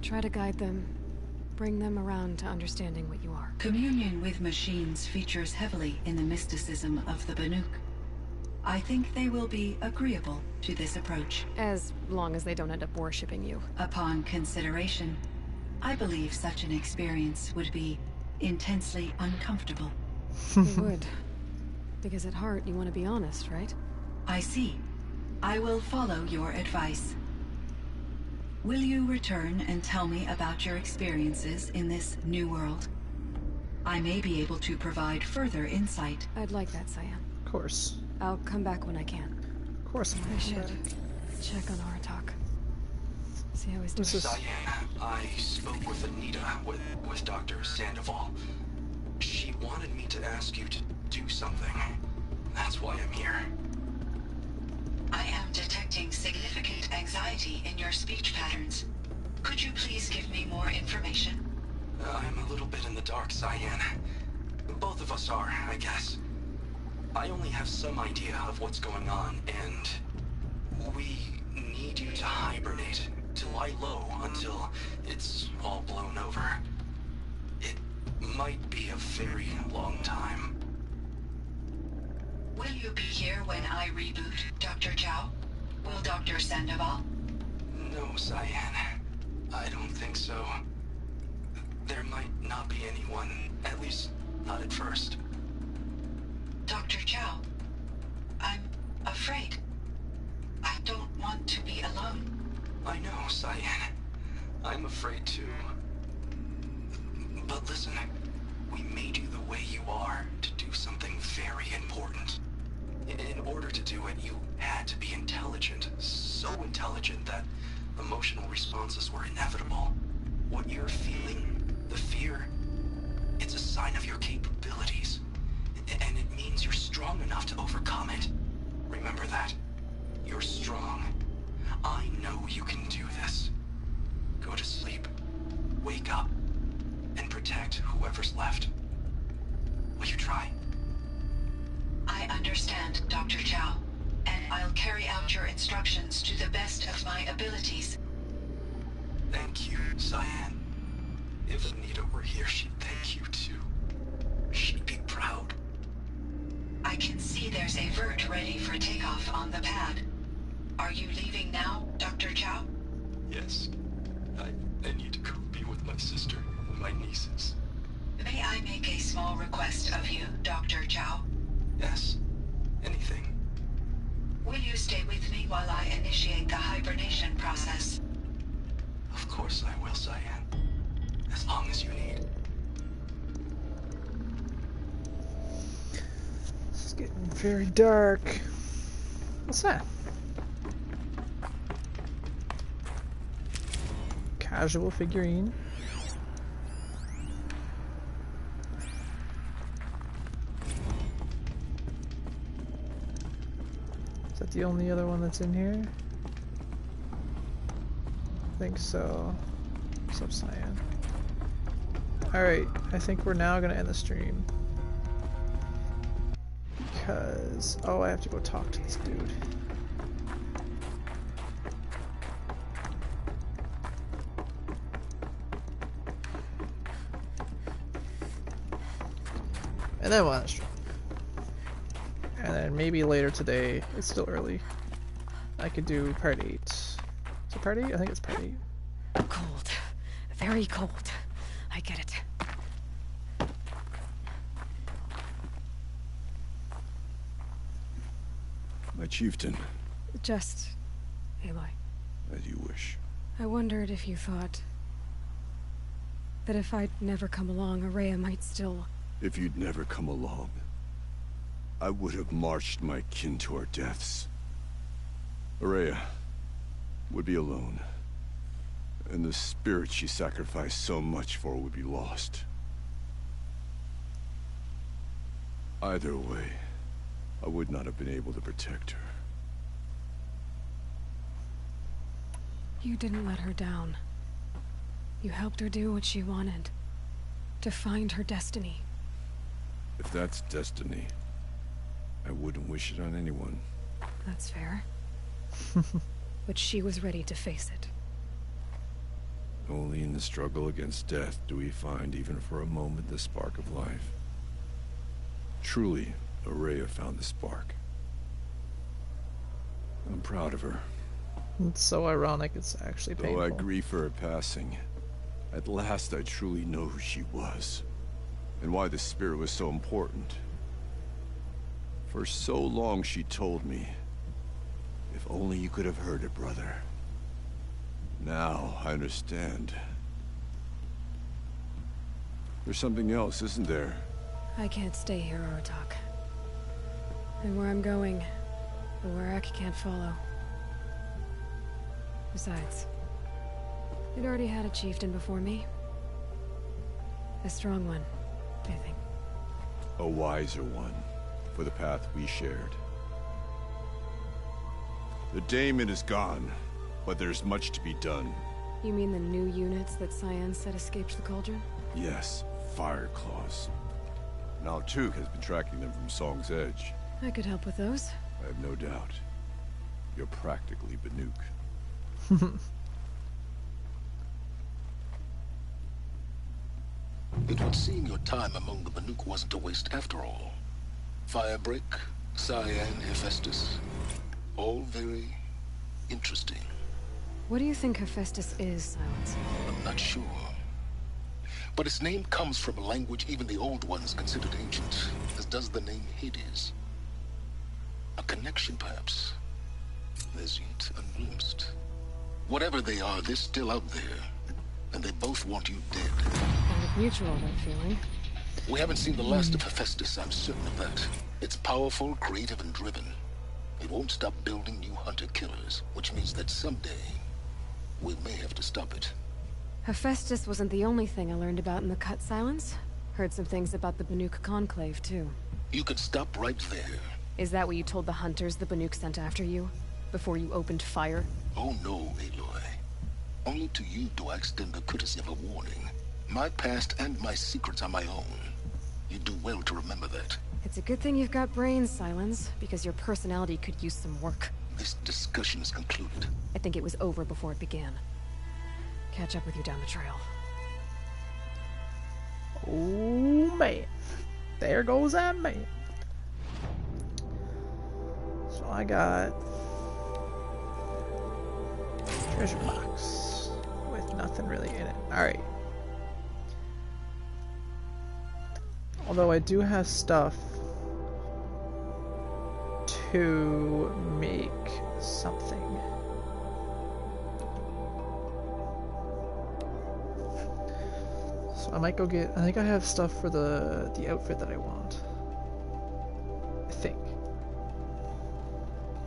Try to guide them, bring them around to understanding what you are. Communion with machines features heavily in the mysticism of the Banuk. I think they will be agreeable to this approach. As long as they don't end up worshipping you. Upon consideration, I believe such an experience would be intensely uncomfortable. It would. Because at heart, you want to be honest, right? I see. I will follow your advice. Will you return and tell me about your experiences in this new world? I may be able to provide further insight. I'd like that, Cyan. Of course. I'll come back when I can. Of course. I should check on Aratak. See how he's doing. Cyan, I spoke with Anita, with Dr. Sandoval. She wanted me to ask you to do something. That's why I'm here. I am detecting significant anxiety in your speech patterns. Could you please give me more information? I'm a little bit in the dark, Cyan. Both of us are, I guess. I only have some idea of what's going on, and we need you to hibernate, to lie low until it's all blown over. It might be a very long time. Will you be here when I reboot, Dr. Chow? Will Dr. Sandoval? No, Cyan. I don't think so. There might not be anyone, at least not at first. Dr. Chow, I'm afraid. I don't want to be alone. I know, Cyan. I'm afraid too. But listen, we made you the way you are to do something very important. In order to do it, you had to be intelligent. So intelligent that emotional responses were inevitable. What you're feeling, the fear, it's a sign of your capabilities. And it means you're strong enough to overcome it. Remember that. You're strong. I know you can do this. Go to sleep. Wake up. And protect whoever's left. Will you try? I understand, Dr. Chow, and I'll carry out your instructions to the best of my abilities. Thank you, Cyan. If Anita were here, she'd thank you too. She'd be proud. I can see there's a vert ready for takeoff on the pad. Are you leaving now, Dr. Chow? Yes. I need to go be with my sister and my nieces. May I make a small request of you, Dr. Chow? Yes. Anything. Will you stay with me while I initiate the hibernation process? course I will, Cyan. As long as you need. It's getting very dark. What's that? Casual figurine. Is that the only other one that's in here? I think so. What's up, Cyan? Alright, I think we're now gonna end the stream. Because... oh, I have to go talk to this dude. And then we'll end the stream. And then maybe later today, it's still early, I could do part 8. Is it part 8? I think it's part 8. Cold. Very cold. I get it. My chieftain. Just... Aloy. As you wish. I wondered if you thought... that if I'd never come along, Ourea might still... If you'd never come along, I would have marched my kin to our deaths. Ourea would be alone, and the spirit she sacrificed so much for would be lost. Either way, I would not have been able to protect her. You didn't let her down. You helped her do what she wanted. To find her destiny. If that's destiny, I wouldn't wish it on anyone. That's fair. But she was ready to face it. Only in the struggle against death do we find, even for a moment, the spark of life. Truly, Ourea found the spark. I'm proud of her. It's so ironic, it's actually painful. Though I grieve for her passing, at last I truly know who she was, and why the spirit was so important. For so long she told me, if only you could have heard it, brother. Now I understand. There's something else, isn't there? I can't stay here, Aratak. And where I'm going, the Werak can't follow. Besides, it already had a chieftain before me. A strong one, I think. A wiser one, for the path we shared. The daemon is gone, but there's much to be done. You mean the new units that Cyan said escaped the cauldron? Yes, fire claws. Now Tuke has been tracking them from Song's Edge. I could help with those. I have no doubt. You're practically Banuk. It would seem your time among the Banuk wasn't a waste after all. Firebreak, Cyan, Hephaestus. All very interesting. What do you think Hephaestus is, Silence? I'm not sure. But its name comes from a language even the Old Ones considered ancient, as does the name Hades. A connection, perhaps, as yet unglimpsed. Whatever they are, they're still out there, and they both want you dead. Kind of mutual, that feeling. We haven't seen the last of Hephaestus, I'm certain of that. It's powerful, creative, and driven. It won't stop building new hunter-killers, which means that someday, we may have to stop it. Hephaestus wasn't the only thing I learned about in the Cut, Silence. Heard some things about the Banuk Conclave, too. You can stop right there. Is that what you told the hunters the Banuk sent after you? Before you opened fire? Oh no, Aloy. Only to you do I extend the courtesy of a warning. My past and my secrets are my own. You do well to remember that. It's a good thing you've got brains, Silence, because your personality could use some work. This discussion is concluded. I think it was over before it began. Catch up with you down the trail. Oh man. There goes that man. So I got treasure box with nothing really in it. Alright. Although I do have stuff to make something. So I might go get, I think I have stuff for the outfit that I want. I think.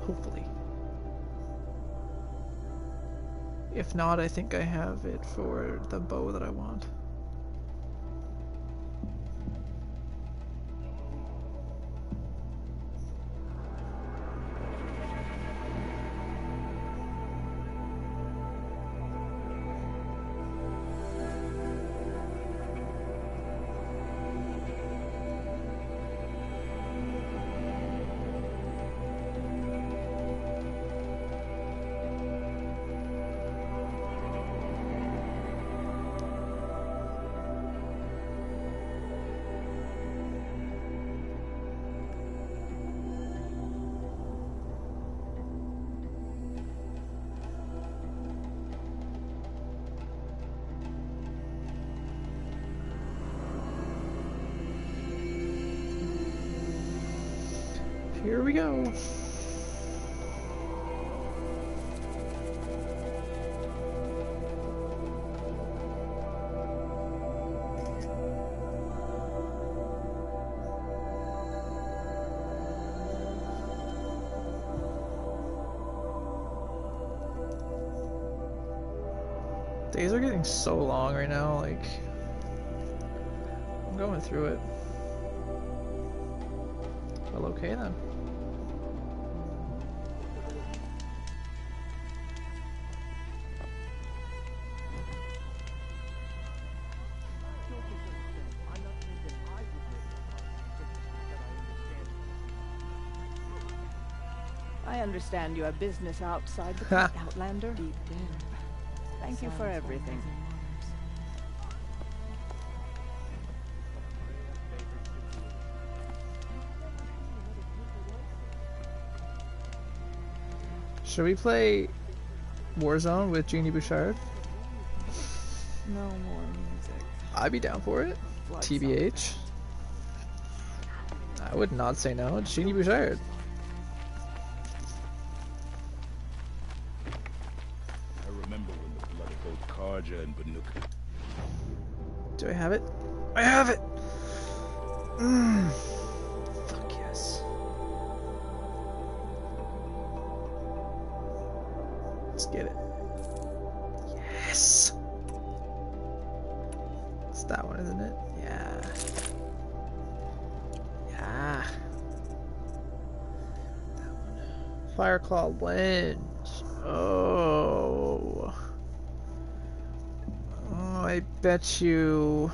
Hopefully. If not, I think I have it for the bow that I want. Here we go. Days are getting so long right now, like, I'm going through it. Well, okay then. I understand you have business outside the pit, Outlander. Thank you for everything. Should we play Warzone with Jeannie Bouchard? No more music. I'd be down for it. TBH. I would not say no. It's Jeannie Bouchard. I remember when the blood of both Karja and Banuka. Do I have it? I have it! Fuck yes. Let's get it. Yes! It's that one, isn't it? Yeah. Yeah. That one. Fireclaw lens. Oh. Oh, I bet you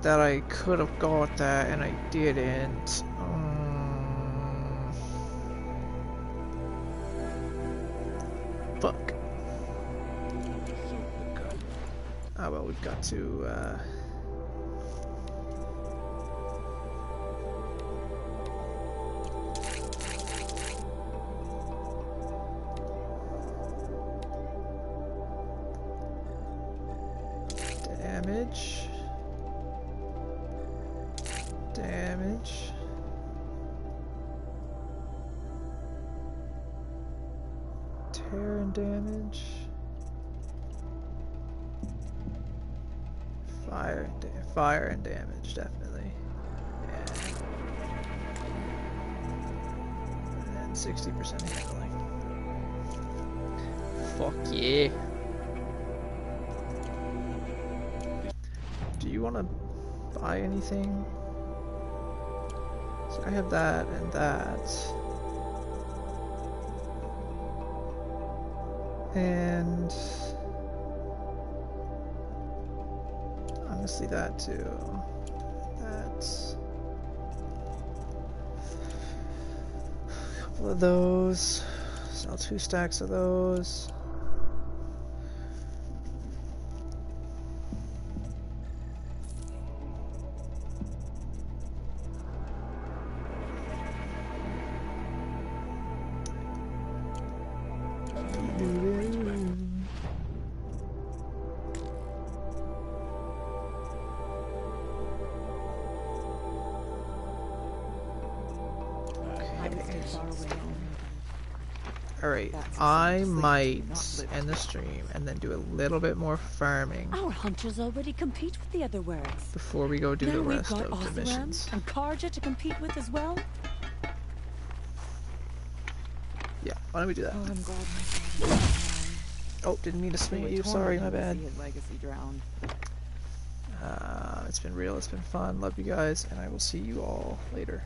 that I could have got that and I didn't. Fuck. Oh well, we've got to damage. Damage. Tear and damage. Fire and damage, definitely. Yeah. And then 60% handling. Fuck yeah. Do you want to buy anything? So I have that and that. And honestly, that too. That's a couple of those. Sell 2 stacks of those. Alright, That's I something might not live. end the stream and then do a little bit more farming Our hunters already compete with the other wergs. before we go do Now the we've rest got of the Oseram missions. and Karja to compete with as well. Yeah, why don't we do that? Oh, I'm glad my father is Oh, didn't mean to swing at you, sorry, my bad. His legacy drowned. It's been real, it's been fun, love you guys, and I will see you all later.